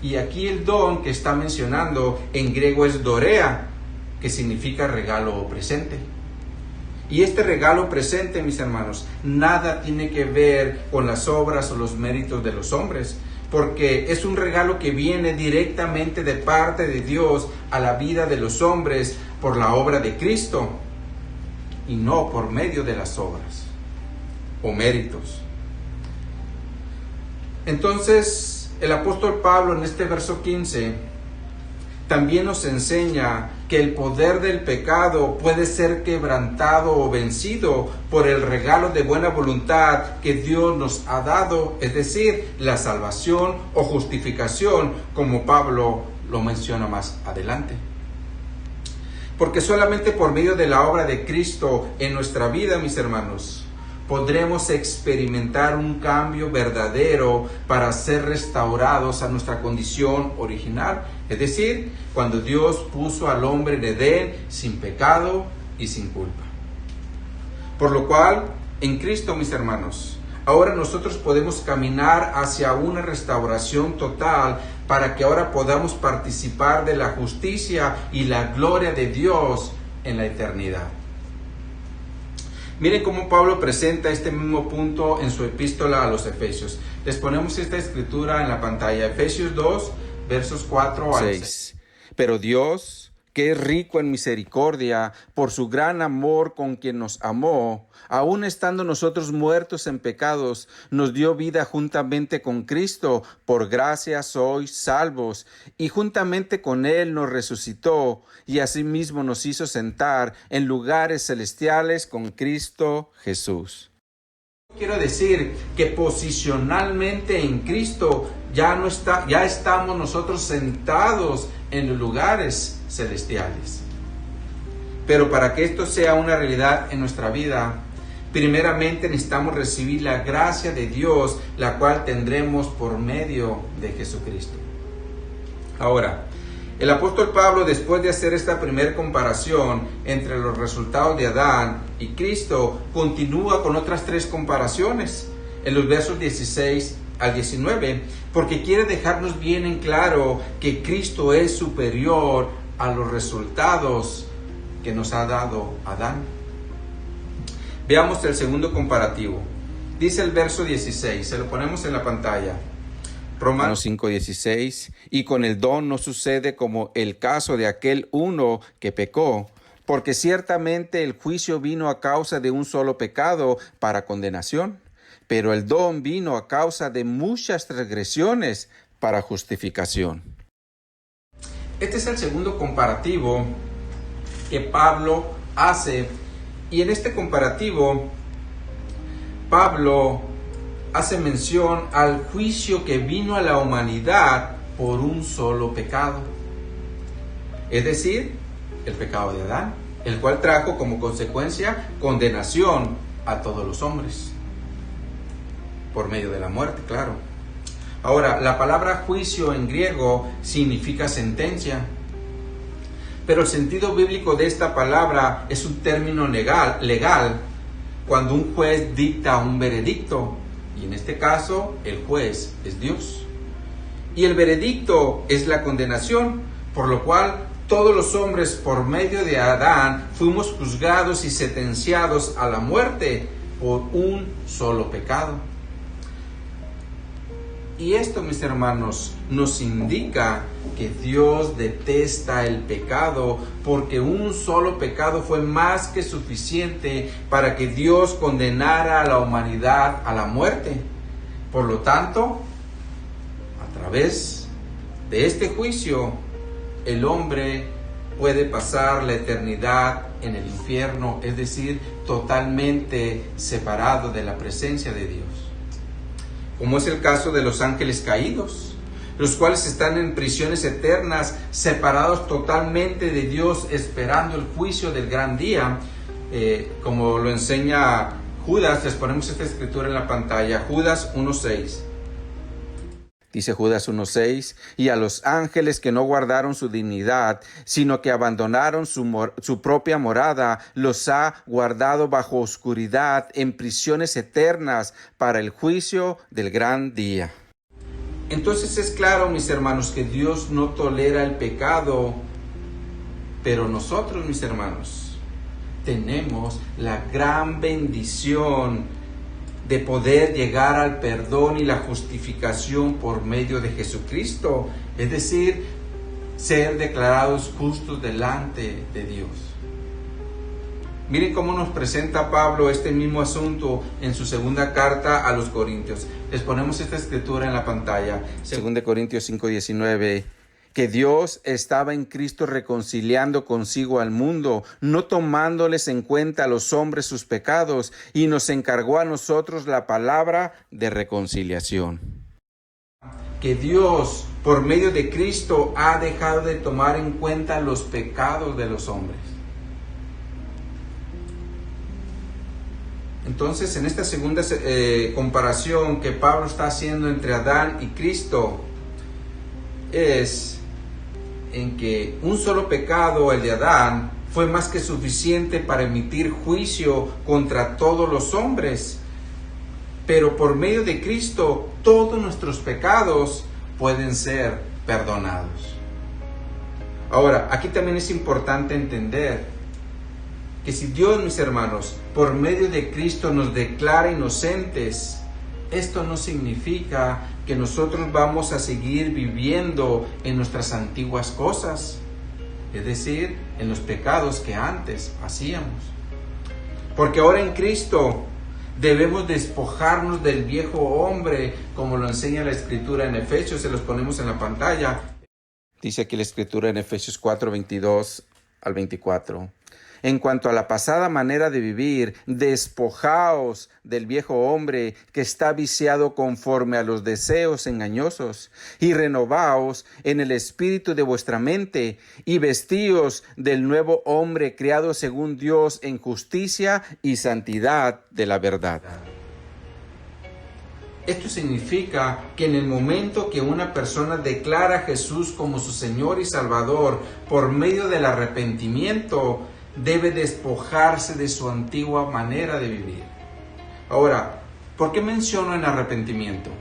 y aquí el don que está mencionando en griego es dorea, que significa regalo o presente. Y este regalo presente, mis hermanos, nada tiene que ver con las obras o los méritos de los hombres, porque es un regalo que viene directamente de parte de Dios a la vida de los hombres por la obra de Cristo, y no por medio de las obras o méritos. Entonces, el apóstol Pablo en este verso 15 también nos enseña que el poder del pecado puede ser quebrantado o vencido por el regalo de buena voluntad que Dios nos ha dado, es decir, la salvación o justificación, como Pablo lo menciona más adelante. Porque solamente por medio de la obra de Cristo en nuestra vida, mis hermanos, podremos experimentar un cambio verdadero para ser restaurados a nuestra condición original. Es decir, cuando Dios puso al hombre en Edén sin pecado y sin culpa. Por lo cual, en Cristo, mis hermanos, ahora nosotros podemos caminar hacia una restauración total para que ahora podamos participar de la justicia y la gloria de Dios en la eternidad. Miren cómo Pablo presenta este mismo punto en su epístola a los Efesios. Les ponemos esta escritura en la pantalla. Efesios 2, versos 4 al 6. Pero Dios, que es rico en misericordia, por su gran amor con quien nos amó, aun estando nosotros muertos en pecados, nos dio vida juntamente con Cristo. Por gracia sois salvos, y juntamente con Él nos resucitó, y asimismo nos hizo sentar en lugares celestiales con Cristo Jesús. Quiero decir que posicionalmente en Cristo ya estamos nosotros sentados en los lugares celestiales. Pero para que esto sea una realidad en nuestra vida, primeramente necesitamos recibir la gracia de Dios, la cual tendremos por medio de Jesucristo. Ahora, el apóstol Pablo, después de hacer esta primera comparación entre los resultados de Adán y Cristo, continúa con otras tres comparaciones en los versos 16 al 19, porque quiere dejarnos bien en claro que Cristo es superior a los resultados que nos ha dado Adán. Veamos el segundo comparativo. Dice el verso 16, se lo ponemos en la pantalla. Romanos 5:16, y con el don no sucede como el caso de aquel uno que pecó, porque ciertamente el juicio vino a causa de un solo pecado para condenación, pero el don vino a causa de muchas transgresiones para justificación. Este es el segundo comparativo que Pablo hace, y en este comparativo Pablo hace mención al juicio que vino a la humanidad por un solo pecado, es decir, el pecado de Adán, el cual trajo como consecuencia condenación a todos los hombres, por medio de la muerte, claro. Ahora, la palabra juicio en griego significa sentencia, pero el sentido bíblico de esta palabra es un término legal cuando un juez dicta un veredicto, y en este caso el juez es Dios. Y el veredicto es la condenación, por lo cual todos los hombres por medio de Adán fuimos juzgados y sentenciados a la muerte por un solo pecado. Y esto, mis hermanos, nos indica que Dios detesta el pecado, porque un solo pecado fue más que suficiente para que Dios condenara a la humanidad a la muerte. Por lo tanto, a través de este juicio, el hombre puede pasar la eternidad en el infierno, es decir, totalmente separado de la presencia de Dios. Como es el caso de los ángeles caídos, los cuales están en prisiones eternas, separados totalmente de Dios, esperando el juicio del gran día, como lo enseña Judas. Les ponemos esta escritura en la pantalla, Judas 1:6. Dice Judas 1:6, y a los ángeles que no guardaron su dignidad, sino que abandonaron su propia morada, los ha guardado bajo oscuridad en prisiones eternas para el juicio del gran día. Entonces es claro, mis hermanos, que Dios no tolera el pecado, pero nosotros, mis hermanos, tenemos la gran bendición de poder llegar al perdón y la justificación por medio de Jesucristo, es decir, ser declarados justos delante de Dios. Miren cómo nos presenta Pablo este mismo asunto en su segunda carta a los Corintios. Les ponemos esta escritura en la pantalla. 2 Corintios 5:19. Que Dios estaba en Cristo reconciliando consigo al mundo, no tomándoles en cuenta a los hombres sus pecados, y nos encargó a nosotros la palabra de reconciliación. Que Dios, por medio de Cristo, ha dejado de tomar en cuenta los pecados de los hombres. Entonces, en esta segunda comparación que Pablo está haciendo entre Adán y Cristo, es en que un solo pecado, el de Adán, fue más que suficiente para emitir juicio contra todos los hombres. Pero por medio de Cristo, todos nuestros pecados pueden ser perdonados. Ahora, aquí también es importante entender que si Dios, mis hermanos, por medio de Cristo nos declara inocentes, esto no significa que nosotros vamos a seguir viviendo en nuestras antiguas cosas, es decir, en los pecados que antes hacíamos. Porque ahora en Cristo debemos despojarnos del viejo hombre, como lo enseña la Escritura en Efesios. Se los ponemos en la pantalla. Dice aquí la Escritura en Efesios 4:22 al 24. En cuanto a la pasada manera de vivir, despojaos del viejo hombre que está viciado conforme a los deseos engañosos, y renovaos en el espíritu de vuestra mente, y vestíos del nuevo hombre creado según Dios en justicia y santidad de la verdad. Esto significa que en el momento que una persona declara a Jesús como su Señor y Salvador por medio del arrepentimiento, debe despojarse de su antigua manera de vivir. Ahora, ¿por qué menciono el arrepentimiento?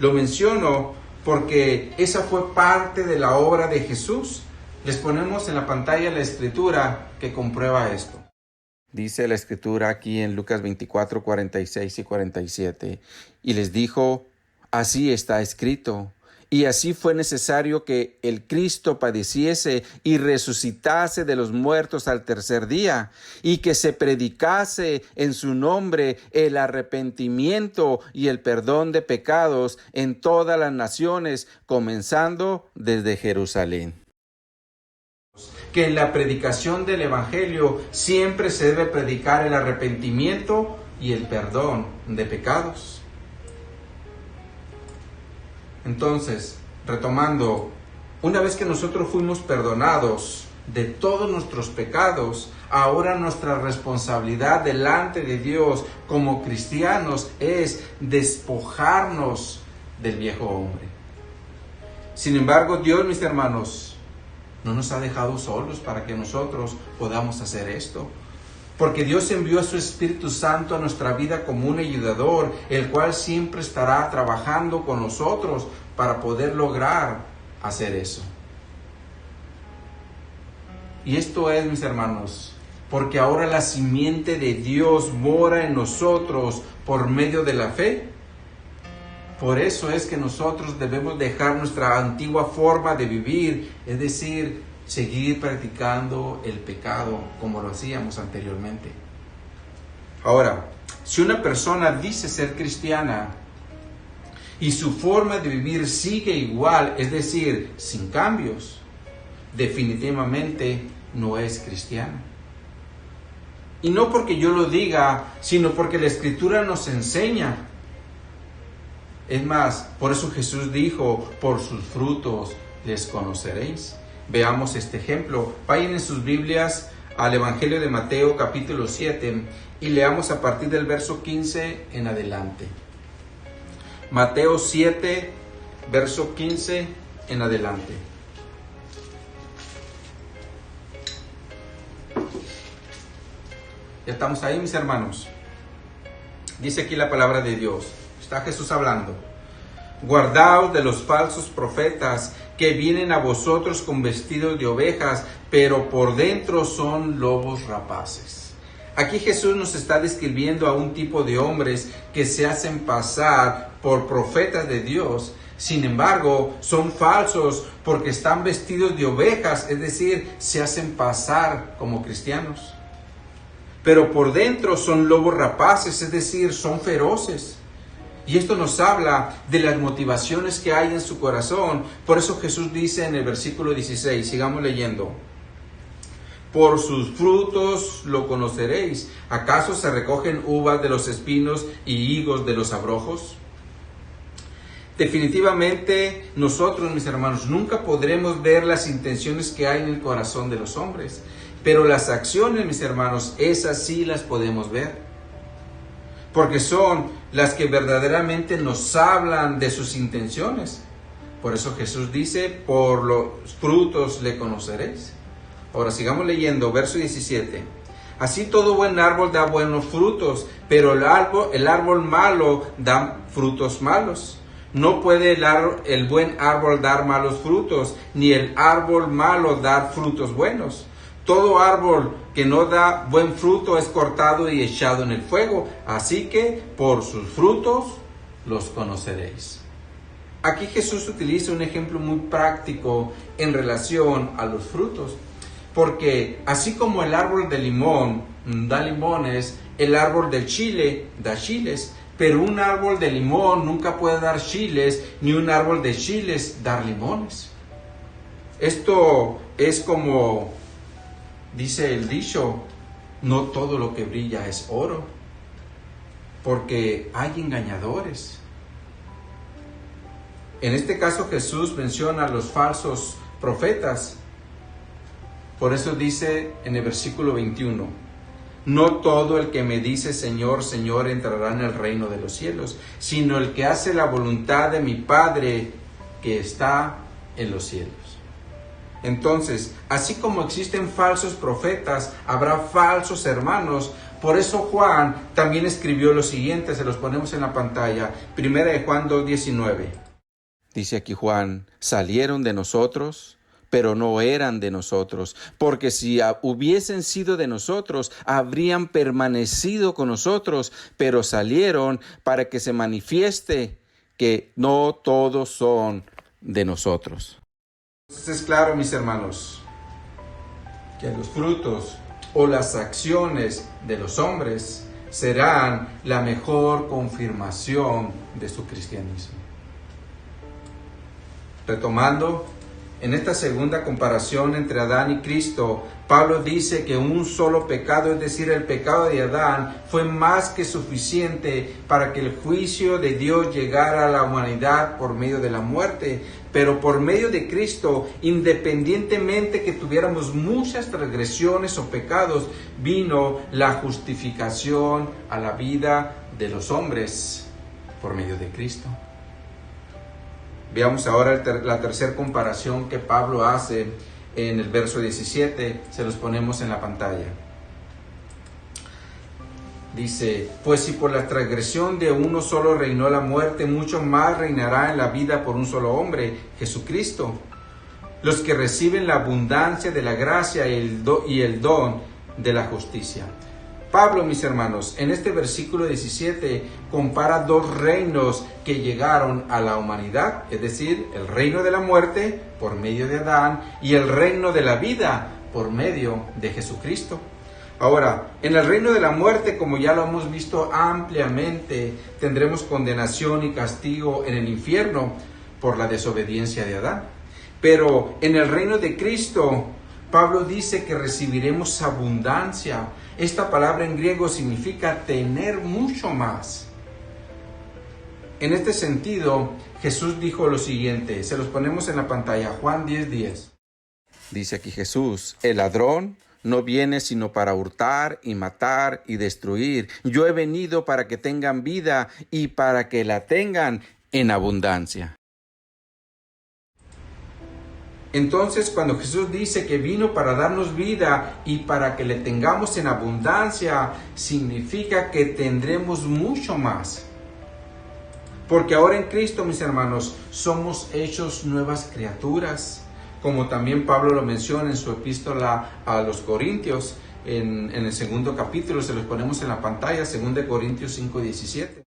Lo menciono porque esa fue parte de la obra de Jesús. Les ponemos en la pantalla la escritura que comprueba esto. Dice la Escritura aquí en Lucas 24, 46 y 47. Y les dijo, así está escrito. Y así fue necesario que el Cristo padeciese y resucitase de los muertos al tercer día, y que se predicase en su nombre el arrepentimiento y el perdón de pecados en todas las naciones, comenzando desde Jerusalén. que en la predicación del Evangelio siempre se debe predicar el arrepentimiento y el perdón de pecados. Entonces, retomando, una vez que nosotros fuimos perdonados de todos nuestros pecados, ahora nuestra responsabilidad delante de Dios como cristianos es despojarnos del viejo hombre. Sin embargo, Dios, mis hermanos, no nos ha dejado solos para que nosotros podamos hacer esto. Porque Dios envió a su Espíritu Santo a nuestra vida como un ayudador, el cual siempre estará trabajando con nosotros para poder lograr hacer eso. Y esto es, mis hermanos, porque ahora la simiente de Dios mora en nosotros por medio de la fe. Por eso es que nosotros debemos dejar nuestra antigua forma de vivir, es decir, seguir practicando el pecado como lo hacíamos anteriormente. Ahora, si una persona dice ser cristiana y su forma de vivir sigue igual, es decir, sin cambios, definitivamente no es cristiana. Y no porque yo lo diga, sino porque la Escritura nos enseña. Es más, por eso Jesús dijo, por sus frutos les conoceréis. Veamos este ejemplo. Vayan en sus Biblias al Evangelio de Mateo capítulo 7 y leamos a partir del verso 15 en adelante. Mateo 7, verso 15 en adelante. Ya estamos ahí, mis hermanos. Dice aquí la palabra de Dios. Está Jesús hablando. Guardaos de los falsos profetas que vienen a vosotros con vestidos de ovejas, pero por dentro son lobos rapaces. Aquí Jesús nos está describiendo a un tipo de hombres que se hacen pasar por profetas de Dios. Sin embargo, son falsos porque están vestidos de ovejas, es decir, se hacen pasar como cristianos. Pero por dentro son lobos rapaces, es decir, son feroces. Y esto nos habla de las motivaciones que hay en su corazón. Por eso Jesús dice en el versículo 16, sigamos leyendo. Por sus frutos lo conoceréis. ¿Acaso se recogen uvas de los espinos y higos de los abrojos? Definitivamente nosotros, mis hermanos, nunca podremos ver las intenciones que hay en el corazón de los hombres. Pero las acciones, mis hermanos, esas sí las podemos ver. Porque son las que verdaderamente nos hablan de sus intenciones. Por eso Jesús dice, por los frutos le conoceréis. Ahora sigamos leyendo, verso 17. Así todo buen árbol da buenos frutos, pero el árbol malo da frutos malos. No puede el buen árbol dar malos frutos, ni el árbol malo dar frutos buenos. Todo árbol que no da buen fruto es cortado y echado en el fuego. Así que por sus frutos los conoceréis. Aquí Jesús utiliza un ejemplo muy práctico en relación a los frutos. Porque así como el árbol de limón da limones, el árbol del chile da chiles. Pero un árbol de limón nunca puede dar chiles, ni un árbol de chiles dar limones. Esto es como dice el dicho, no todo lo que brilla es oro, porque hay engañadores. En este caso Jesús menciona a los falsos profetas. Por eso dice en el versículo 21, no todo el que me dice Señor, Señor entrará en el reino de los cielos, sino el que hace la voluntad de mi Padre que está en los cielos. Entonces, así como existen falsos profetas, habrá falsos hermanos. Por eso Juan también escribió lo siguiente, se los ponemos en la pantalla, 1 Juan 2:19. Dice aquí Juan, salieron de nosotros, pero no eran de nosotros, porque si hubiesen sido de nosotros, habrían permanecido con nosotros, pero salieron para que se manifieste que no todos son de nosotros. Entonces es claro, mis hermanos, que los frutos o las acciones de los hombres serán la mejor confirmación de su cristianismo. Retomando, En esta segunda comparación entre Adán y Cristo, Pablo dice que un solo pecado, es decir, el pecado de Adán, fue más que suficiente para que el juicio de Dios llegara a la humanidad por medio de la muerte. Pero por medio de Cristo, independientemente que tuviéramos muchas transgresiones o pecados, vino la justificación a la vida de los hombres por medio de Cristo. Veamos ahora la tercera comparación que Pablo hace en el verso 17. Se los ponemos en la pantalla. Dice, pues si por la transgresión de uno solo reinó la muerte, mucho más reinará en la vida por un solo hombre, Jesucristo. Los que reciben la abundancia de la gracia y el don de la justicia. Pablo, mis hermanos, en este versículo 17 compara dos reinos que llegaron a la humanidad, es decir, el reino de la muerte por medio de Adán y el reino de la vida por medio de Jesucristo. Ahora, en el reino de la muerte, como ya lo hemos visto ampliamente, tendremos condenación y castigo en el infierno por la desobediencia de Adán. Pero en el reino de Cristo, Pablo dice que recibiremos abundancia. Esta palabra en griego significa tener mucho más. En este sentido, Jesús dijo lo siguiente, se los ponemos en la pantalla, Juan 10:10. Dice aquí Jesús, el ladrón no viene sino para hurtar y matar y destruir. Yo he venido para que tengan vida y para que la tengan en abundancia. Entonces, cuando Jesús dice que vino para darnos vida y para que le tengamos en abundancia, significa que tendremos mucho más. Porque ahora en Cristo, mis hermanos, somos hechos nuevas criaturas. Como también Pablo lo menciona en su epístola a los Corintios, en el segundo capítulo, se los ponemos en la pantalla, 2 Corintios 5:17.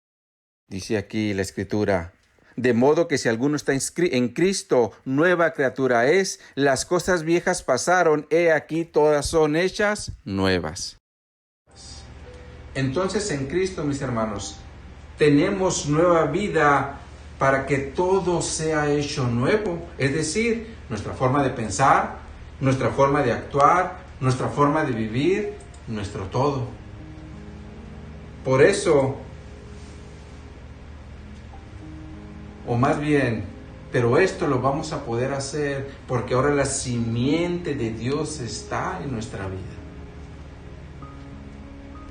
Dice aquí la Escritura, de modo que si alguno está en Cristo, nueva criatura es, las cosas viejas pasaron, he aquí todas son hechas nuevas. Entonces en Cristo, mis hermanos, tenemos nueva vida para que todo sea hecho nuevo, es decir, nuestra forma de pensar, nuestra forma de actuar, nuestra forma de vivir, nuestro todo. Por eso, o más bien, pero esto lo vamos a poder hacer porque ahora la simiente de Dios está en nuestra vida.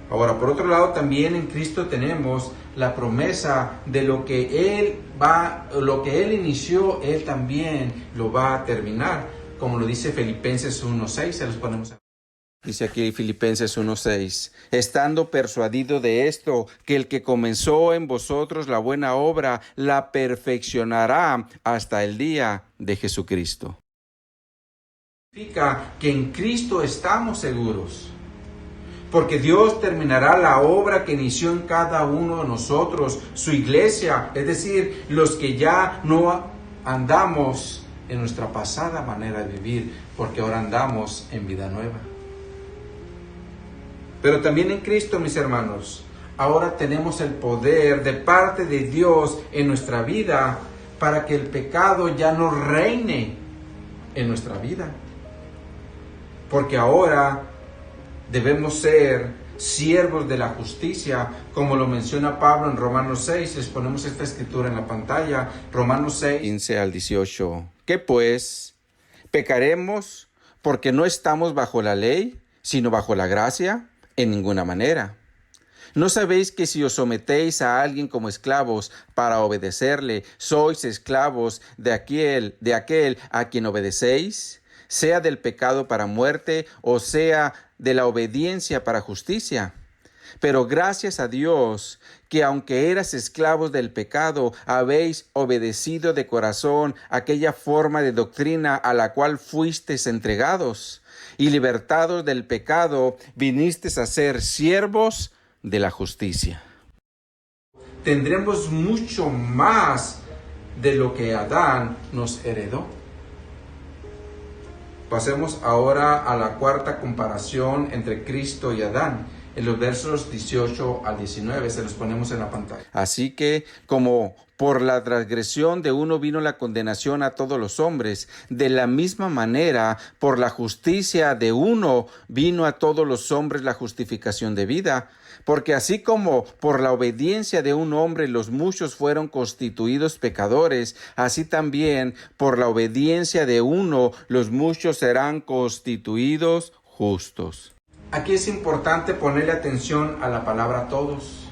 Ahora, por otro lado, también en Cristo tenemos la promesa de lo que Él inició, Él también lo va a terminar, como lo dice Filipenses 1:6, se los ponemos aquí. Dice aquí Filipenses 1:6, estando persuadido de esto, que el que comenzó en vosotros la buena obra, la perfeccionará hasta el día de Jesucristo. Significa que en Cristo estamos seguros, porque Dios terminará la obra que inició en cada uno de nosotros, su iglesia, es decir, los que ya no andamos en nuestra pasada manera de vivir, porque ahora andamos en vida nueva. Pero también en Cristo, mis hermanos, ahora tenemos el poder de parte de Dios en nuestra vida para que el pecado ya no reine en nuestra vida. Porque ahora debemos ser siervos de la justicia, como lo menciona Pablo en Romanos 6. Les ponemos esta escritura en la pantalla, Romanos 6. 15 al 18. ¿Qué pues? ¿Pecaremos porque no estamos bajo la ley, sino bajo la gracia? En ninguna manera. ¿No sabéis que si os sometéis a alguien como esclavos para obedecerle, sois esclavos de aquel a quien obedecéis, sea del pecado para muerte o sea de la obediencia para justicia? Pero gracias a Dios que aunque eras esclavos del pecado, habéis obedecido de corazón aquella forma de doctrina a la cual fuisteis entregados, y libertados del pecado, vinisteis a ser siervos de la justicia. Tendremos mucho más de lo que Adán nos heredó. Pasemos ahora a la cuarta comparación entre Cristo y Adán. en los versos 18 al 19, se los ponemos en la pantalla. Así que, como por la transgresión de uno vino la condenación a todos los hombres, de la misma manera, por la justicia de uno vino a todos los hombres la justificación de vida. Porque así como por la obediencia de un hombre los muchos fueron constituidos pecadores, así también por la obediencia de uno los muchos serán constituidos justos. Aquí es importante ponerle atención a la palabra todos,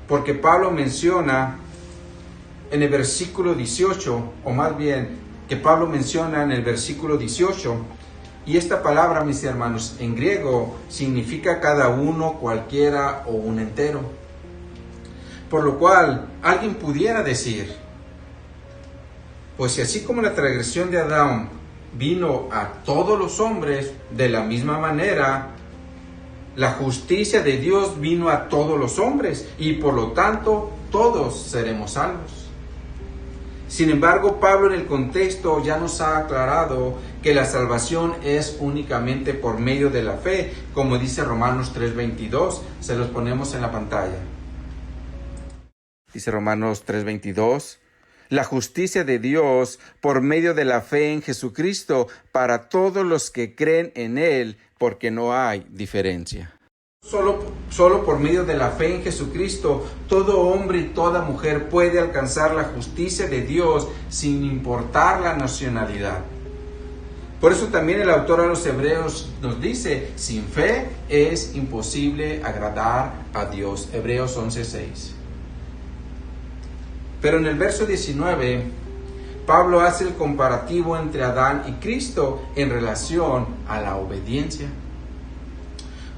porque Pablo menciona en el versículo 18, o más bien que Pablo menciona en el versículo 18, y esta palabra, mis hermanos, en griego significa cada uno, cualquiera o un entero. Por lo cual, alguien pudiera decir, pues si así como la transgresión de Adán vino a todos los hombres, de la misma manera, la justicia de Dios vino a todos los hombres, y por lo tanto, todos seremos salvos. Sin embargo, Pablo en el contexto ya nos ha aclarado que la salvación es únicamente por medio de la fe, como dice Romanos 3:22. Se los ponemos en la pantalla. Dice Romanos 3:22. La justicia de Dios por medio de la fe en Jesucristo para todos los que creen en Él, porque no hay diferencia. Solo por medio de la fe en Jesucristo, todo hombre y toda mujer puede alcanzar la justicia de Dios sin importar la nacionalidad. Por eso también el autor a los Hebreos nos dice, sin fe es imposible agradar a Dios. Hebreos 11:6. Pero en el verso 19, Pablo hace el comparativo entre Adán y Cristo en relación a la obediencia.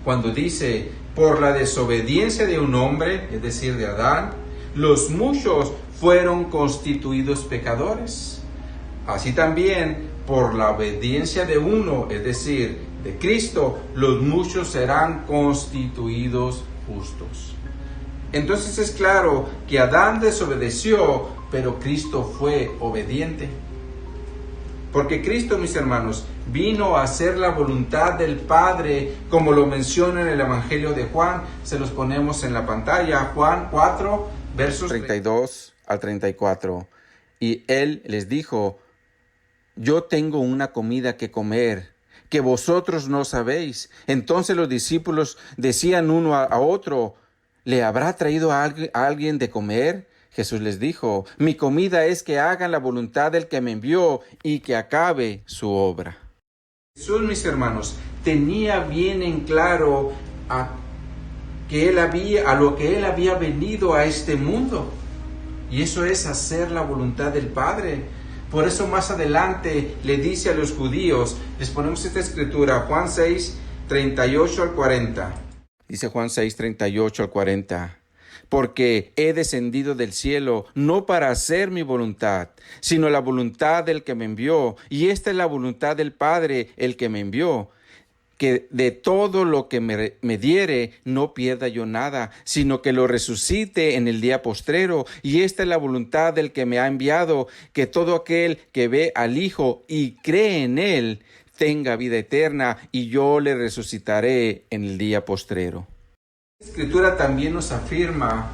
Cuando dice, por la desobediencia de un hombre, es decir, de Adán, los muchos fueron constituidos pecadores. Así también, por la obediencia de uno, es decir, de Cristo, los muchos serán constituidos justos. Entonces es claro que Adán desobedeció, pero Cristo fue obediente. Porque Cristo, mis hermanos, vino a hacer la voluntad del Padre, como lo menciona en el Evangelio de Juan. Se los ponemos en la pantalla. Juan 4, versos 32 al 34. Y él les dijo, yo tengo una comida que comer, que vosotros no sabéis. Entonces los discípulos decían uno a otro, ¿le habrá traído a alguien de comer? Jesús les dijo, mi comida es que hagan la voluntad del que me envió y que acabe su obra. Jesús, mis hermanos, tenía bien en claro a lo que Él había venido a este mundo. Y eso es hacer la voluntad del Padre. Por eso más adelante le dice a los judíos, les ponemos esta escritura, Juan 6, 38 al 40. Dice Juan 6, 38 al 40. Porque he descendido del cielo no para hacer mi voluntad, sino la voluntad del que me envió. Y esta es la voluntad del Padre, el que me envió, que de todo lo que me diere no pierda yo nada, sino que lo resucite en el día postrero. Y esta es la voluntad del que me ha enviado, que todo aquel que ve al Hijo y cree en Él tenga vida eterna, y yo le resucitaré en el día postrero. La Escritura también nos afirma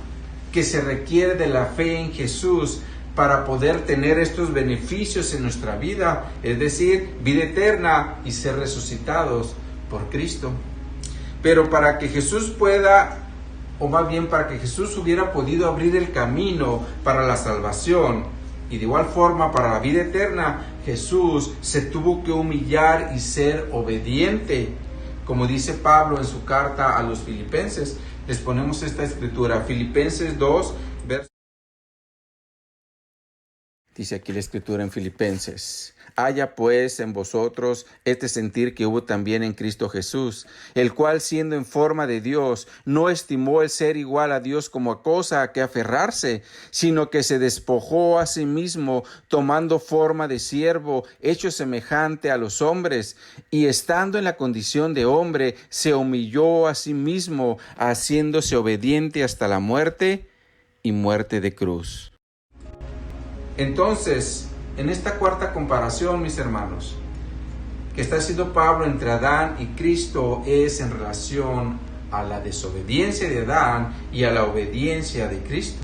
que se requiere de la fe en Jesús para poder tener estos beneficios en nuestra vida, es decir, vida eterna y ser resucitados por Cristo. Pero para que Jesús pueda, o más bien para que Jesús hubiera podido abrir el camino para la salvación y de igual forma para la vida eterna, Jesús se tuvo que humillar y ser obediente. Como dice Pablo en su carta a los Filipenses, les ponemos esta escritura, Filipenses 2, verso. Dice aquí la escritura en Filipenses, haya pues en vosotros este sentir que hubo también en Cristo Jesús, el cual siendo en forma de Dios, no estimó el ser igual a Dios como a cosa a que aferrarse, sino que se despojó a sí mismo, tomando forma de siervo, hecho semejante a los hombres, y estando en la condición de hombre, se humilló a sí mismo, haciéndose obediente hasta la muerte y muerte de cruz. Entonces, en esta cuarta comparación, mis hermanos, que está haciendo Pablo entre Adán y Cristo, es en relación a la desobediencia de Adán y a la obediencia de Cristo.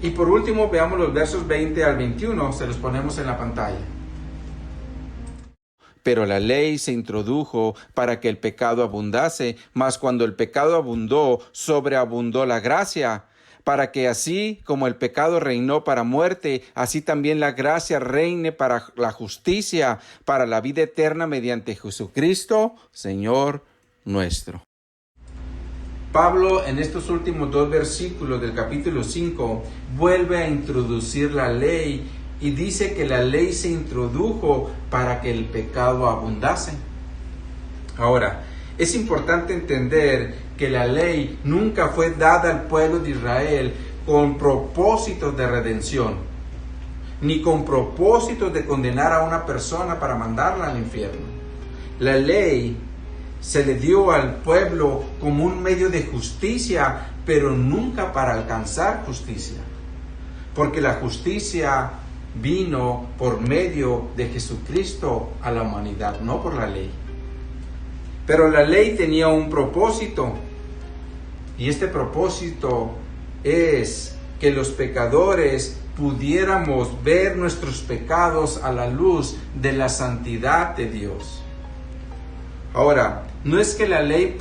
Y por último, veamos los versos 20 al 21, se los ponemos en la pantalla. Pero la ley se introdujo para que el pecado abundase, mas cuando el pecado abundó, sobreabundó la gracia, para que así como el pecado reinó para muerte, así también la gracia reine para la justicia, para la vida eterna mediante Jesucristo, Señor nuestro. Pablo, en estos últimos 2 versículos del capítulo 5, vuelve a introducir la ley y dice que la ley se introdujo para que el pecado abundase. Ahora, es importante entender que la ley nunca fue dada al pueblo de Israel con propósitos de redención, ni con propósitos de condenar a una persona para mandarla al infierno. La ley se le dio al pueblo como un medio de justicia, pero nunca para alcanzar justicia, porque la justicia vino por medio de Jesucristo a la humanidad, no por la ley. Pero la ley tenía un propósito, y este propósito es que los pecadores pudiéramos ver nuestros pecados a la luz de la santidad de Dios. Ahora, no es que la ley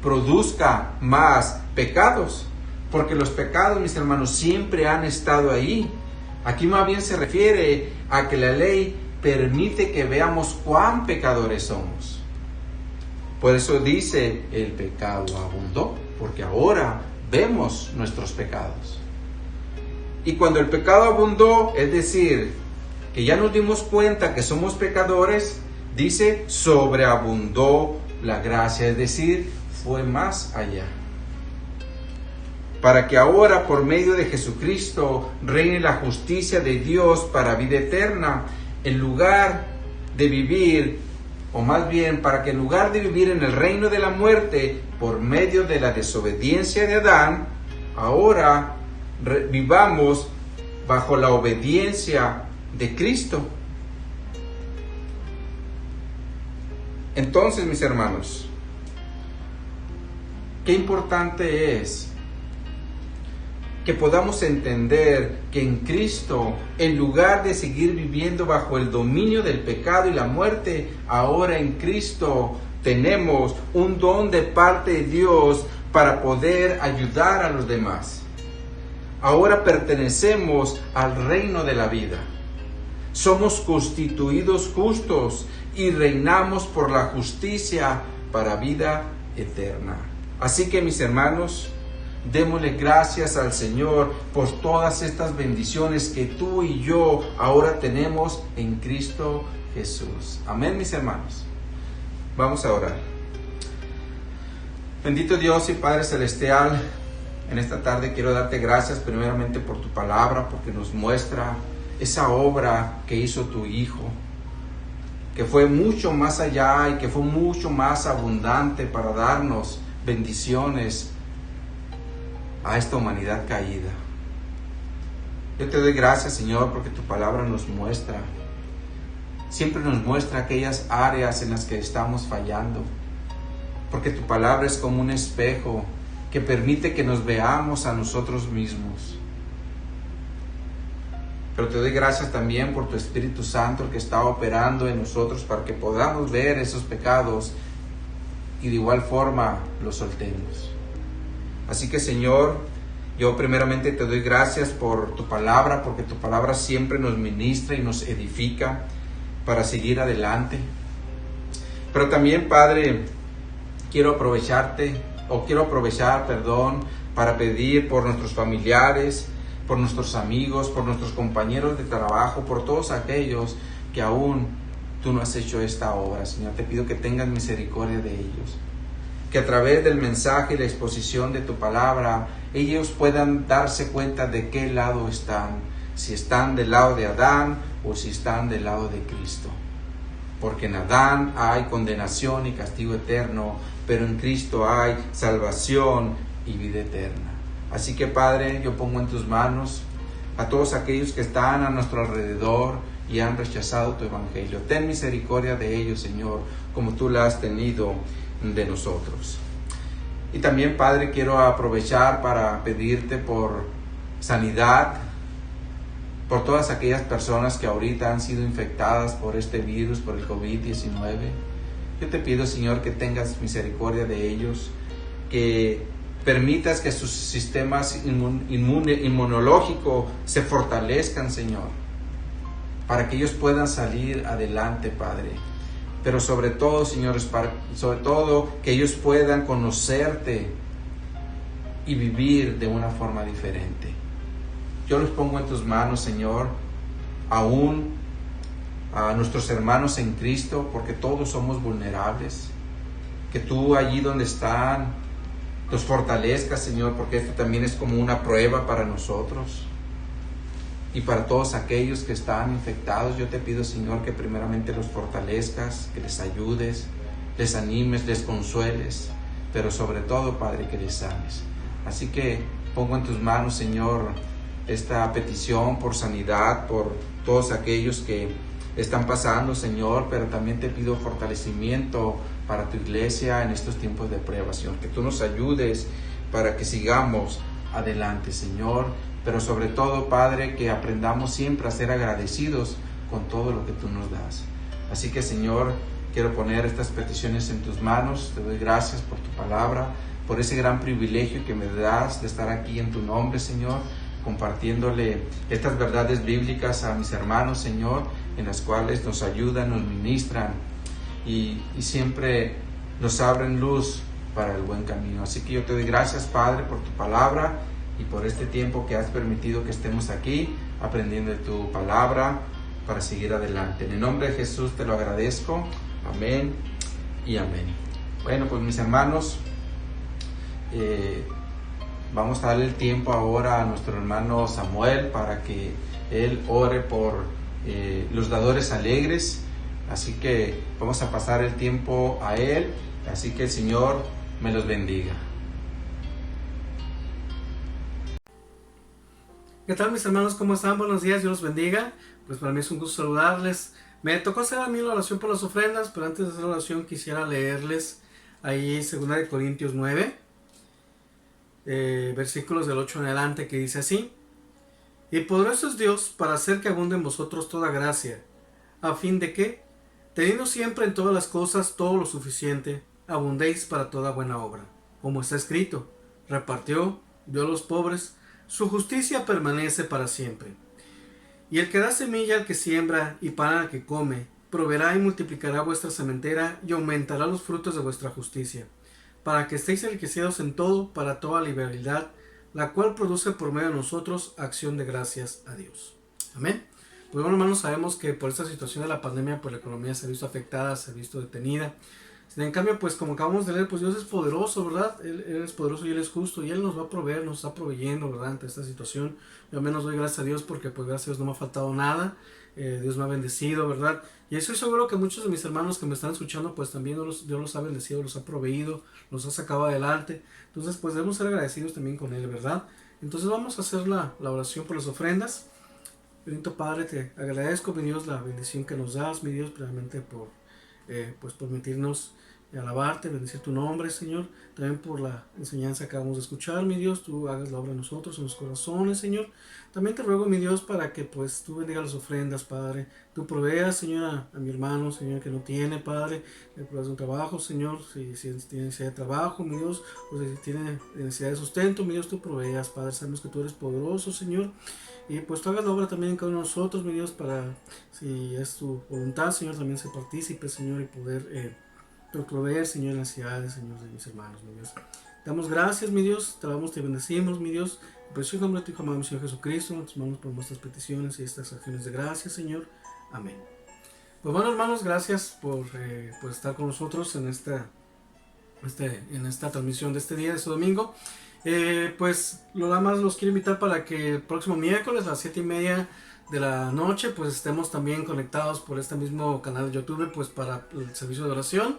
produzca más pecados, porque los pecados, mis hermanos, siempre han estado ahí. Aquí más bien se refiere a que la ley permite que veamos cuán pecadores somos. Por eso dice, el pecado abundó, porque ahora vemos nuestros pecados. Y cuando el pecado abundó, es decir, que ya nos dimos cuenta que somos pecadores, dice, sobreabundó la gracia, es decir, fue más allá. Para que ahora, por medio de Jesucristo, reine la justicia de Dios para vida eterna, en lugar de vivir, o más bien, para que en lugar de vivir en el reino de la muerte, por medio de la desobediencia de Adán, ahora vivamos bajo la obediencia de Cristo. Entonces, mis hermanos, qué importante es que podamos entender que en Cristo, en lugar de seguir viviendo bajo el dominio del pecado y la muerte, ahora en Cristo tenemos un don de parte de Dios para poder ayudar a los demás. Ahora pertenecemos al reino de la vida. Somos constituidos justos y reinamos por la justicia para vida eterna. Así que, mis hermanos, démosle gracias al Señor por todas estas bendiciones que tú y yo ahora tenemos en Cristo Jesús. Amén, mis hermanos. Vamos a orar. Bendito Dios y Padre Celestial, en esta tarde quiero darte gracias primeramente por tu palabra, porque nos muestra esa obra que hizo tu Hijo, que fue mucho más allá y que fue mucho más abundante para darnos bendiciones a esta humanidad caída. Yo te doy gracias, Señor, porque tu palabra nos muestra, siempre nos muestra aquellas áreas en las que estamos fallando, porque tu palabra es como un espejo que permite que nos veamos a nosotros mismos. Pero te doy gracias también por tu Espíritu Santo que está operando en nosotros para que podamos ver esos pecados y de igual forma los soltemos. Así que, Señor, yo primeramente te doy gracias por tu palabra, porque tu palabra siempre nos ministra y nos edifica para seguir adelante. Pero también, Padre, quiero aprovechar, para pedir por nuestros familiares, por nuestros amigos, por nuestros compañeros de trabajo, por todos aquellos que aún tú no has hecho esta obra. Señor, te pido que tengas misericordia de ellos, que a través del mensaje y la exposición de tu palabra, ellos puedan darse cuenta de qué lado están, si están del lado de Adán o si están del lado de Cristo. Porque en Adán hay condenación y castigo eterno, pero en Cristo hay salvación y vida eterna. Así que, Padre, yo pongo en tus manos a todos aquellos que están a nuestro alrededor y han rechazado tu evangelio. Ten misericordia de ellos, Señor, como tú la has tenido de nosotros. Y también, Padre, quiero aprovechar para pedirte por sanidad, por todas aquellas personas que ahorita han sido infectadas por este virus, por el COVID-19. Yo te pido, Señor, que tengas misericordia de ellos, que permitas que sus sistemas inmunológicos se fortalezcan, Señor, para que ellos puedan salir adelante, Padre. Pero sobre todo, Señor, sobre todo que ellos puedan conocerte y vivir de una forma diferente. Yo los pongo en tus manos, Señor, aún a nuestros hermanos en Cristo, porque todos somos vulnerables. Que tú allí donde están los fortalezcas, Señor, porque esto también es como una prueba para nosotros. Y para todos aquellos que están infectados, yo te pido, Señor, que primeramente los fortalezcas, que les ayudes, les animes, les consueles, pero sobre todo, Padre, que les sanes. Así que pongo en tus manos, Señor, esta petición por sanidad, por todos aquellos que están pasando, Señor, pero también te pido fortalecimiento para tu iglesia en estos tiempos de prueba, Señor, que tú nos ayudes para que sigamos adelante, Señor, pero sobre todo, Padre, que aprendamos siempre a ser agradecidos con todo lo que tú nos das. Así que, Señor, quiero poner estas peticiones en tus manos. Te doy gracias por tu palabra, por ese gran privilegio que me das de estar aquí en tu nombre, Señor, compartiéndole estas verdades bíblicas a mis hermanos, Señor, en las cuales nos ayudan, nos ministran y siempre nos abren luz para el buen camino. Así que yo te doy gracias, Padre, por tu palabra y por este tiempo que has permitido que estemos aquí aprendiendo de tu palabra para seguir adelante. En el nombre de Jesús te lo agradezco. Amén y amén. Bueno, pues mis hermanos, vamos a darle el tiempo ahora a nuestro hermano Samuel para que él ore por los dadores alegres. Así que vamos a pasar el tiempo a él. Así que el Señor me los bendiga. ¿Qué tal, mis hermanos? ¿Cómo están? Buenos días, Dios los bendiga. Pues para mí es un gusto saludarles. Me tocó hacer a mí la oración por las ofrendas, pero antes de hacer la oración quisiera leerles ahí 2 Corintios 9, versículos del 8 en adelante, que dice así: Y poderoso es Dios para hacer que abunde en vosotros toda gracia, a fin de que, teniendo siempre en todas las cosas todo lo suficiente, abundéis para toda buena obra. Como está escrito: repartió, dio a los pobres, su justicia permanece para siempre. Y el que da semilla al que siembra y pan al que come, proveerá y multiplicará vuestra sementera y aumentará los frutos de vuestra justicia, para que estéis enriquecidos en todo para toda liberalidad, la cual produce por medio de nosotros acción de gracias a Dios. Amén. Pues bueno, hermanos, sabemos que por esta situación de la pandemia, pues la economía se ha visto afectada, se ha visto detenida. En cambio, pues como acabamos de leer, pues Dios es poderoso, ¿verdad? Él es poderoso y Él es justo, y Él nos va a proveer, nos está proveyendo, ¿verdad? Ante esta situación. Yo al menos doy gracias a Dios porque pues gracias a Dios no me ha faltado nada. Dios me ha bendecido, ¿verdad? Y estoy seguro que muchos de mis hermanos que me están escuchando, pues también Dios los ha bendecido, los ha proveído, los ha sacado adelante. Entonces, pues debemos ser agradecidos también con Él, ¿verdad? Entonces vamos a hacer la oración por las ofrendas. Bendito Padre, te agradezco, mi Dios, la bendición que nos das, mi Dios, primeramente por permitirnos alabarte, bendecir tu nombre, Señor, también por la enseñanza que acabamos de escuchar, mi Dios, tú hagas la obra en nosotros, en los corazones, Señor. También te ruego, mi Dios, para que pues tú bendigas las ofrendas, Padre, tú proveas, Señor, a mi hermano, Señor, que no tiene, Padre, le proveas un trabajo, Señor, si tiene necesidad de trabajo, mi Dios, o si tiene necesidad de sustento, mi Dios, tú proveas, Padre, sabemos que tú eres poderoso, Señor, y pues tú hagas la obra también en cada uno de nosotros, mi Dios, para, si es tu voluntad, Señor, también se partícipe, Señor, y poder proveer, Señor, necesidades, Señor, de mis hermanos, mi Dios. Damos gracias, mi Dios, te alabamos, te bendecimos, mi Dios, en precioso nombre de tu Hijo amado, Señor Jesucristo, nos tomamos por nuestras peticiones y estas acciones de gracias, Señor. Amén. Pues bueno, hermanos, gracias por estar con nosotros en esta transmisión de este día, de este domingo. Pues nada más los quiero invitar para que el próximo miércoles a las 7:30 de la noche pues estemos también conectados por este mismo canal de YouTube pues para el servicio de oración.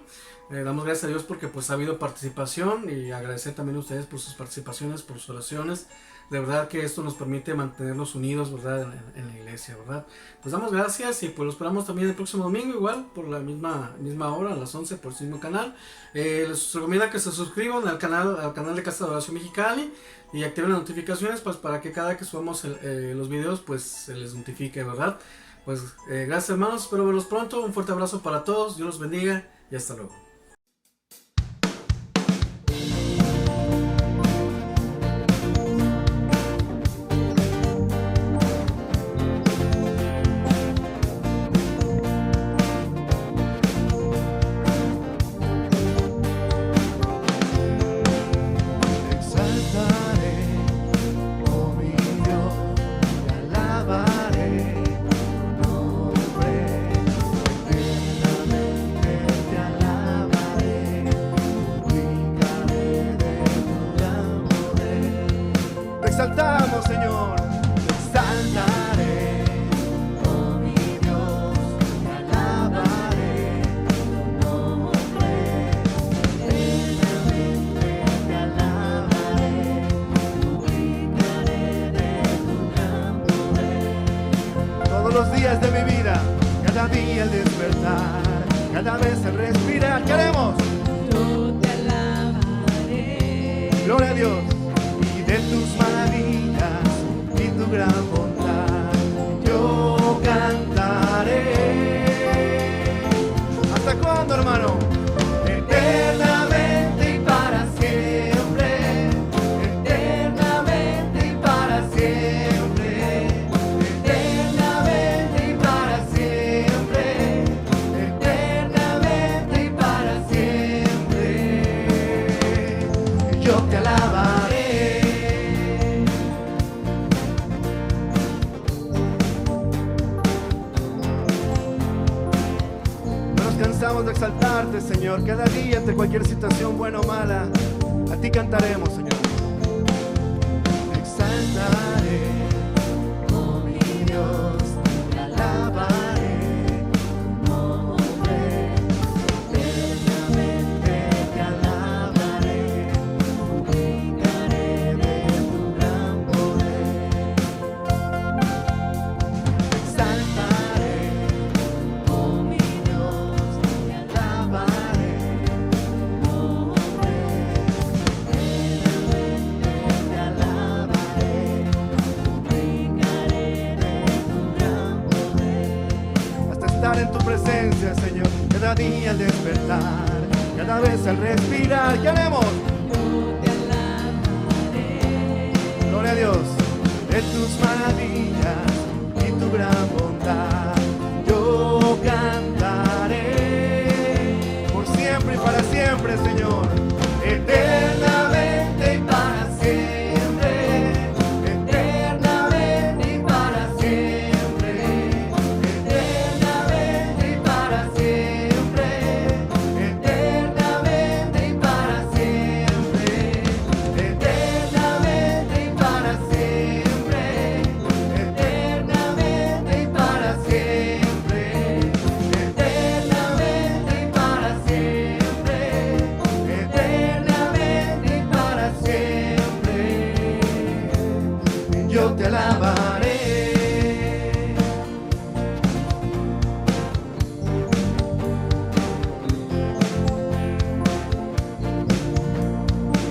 Damos gracias a Dios porque pues ha habido participación y agradecer también a ustedes por sus participaciones, por sus oraciones. De verdad que esto nos permite mantenernos unidos, ¿verdad? En la iglesia, ¿verdad? Pues damos gracias y pues lo esperamos también el próximo domingo, igual, por la misma hora, a las 11, por el mismo canal. Les recomiendo que se suscriban al canal de Casa de Oración Mexicali y activen las notificaciones, pues para que cada que subamos los videos, pues se les notifique, ¿verdad? Pues gracias, hermanos, espero verlos pronto. Un fuerte abrazo para todos, Dios los bendiga y hasta luego. Exaltamos, Señor, te exaltaré, oh mi Dios, te alabaré, tu nombre, eternamente te alabaré, publicaré de tu gran poder. Todos los días de mi vida, cada día al despertar, cada vez al respirar, queremos. Yo te alabaré. Gloria a Dios. De tus maravillas y tu gran bondad, yo cantaré. ¿Hasta cuándo, hermano? Eternamente y para siempre, eternamente y para siempre, eternamente y para siempre, eternamente y para siempre. Yo te alabaré. Cansamos de exaltarte, Señor, cada día ante cualquier situación buena o mala, a ti cantaremos, Señor. Te exaltaré, oh mi Dios, te alabaré, tu nombre, eternamente te alabaré, publicaré de tu gran poder. Te exaltaré, oh mi Dios, en tu presencia, Señor, cada día al despertar, cada vez al respirar, queremos. Yo te alabaré. Gloria a Dios, de tus maravillas y tu gran bondad, yo cantaré por siempre y para siempre, Señor, eternamente y para siempre, eternamente y para siempre, eternamente y para siempre, eternamente y para siempre, eternamente y para siempre, eternamente y para siempre, eternamente y para siempre, eternamente y para siempre, yo te alabaré.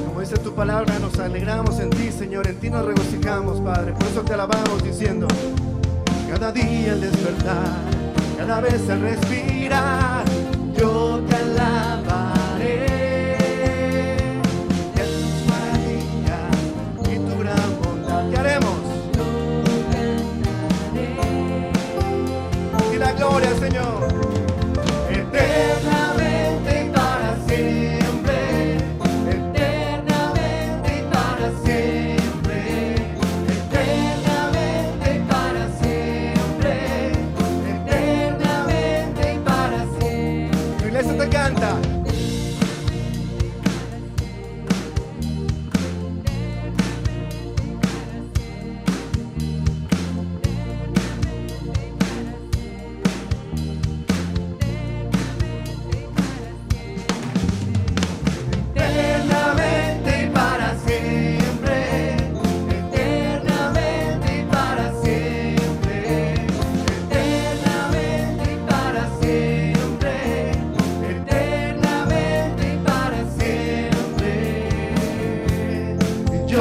Como dice tu palabra, nos alegramos en ti, Señor, en ti nos regocijamos, Padre, por eso te alabamos diciendo, cada día al despertar, cada vez al respirar, yo te alabaré. De tus maravillas y tu gran bondad, ¿qué haremos? Y la gloria, Señor, eternamente y para siempre, eternamente y para siempre, eternamente y para siempre, eternamente y para siempre. Tu iglesia te canta.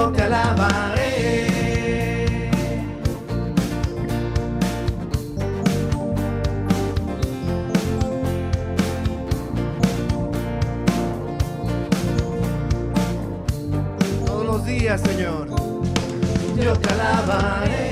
yo te alabaré. Todos los días, Señor, yo te alabaré.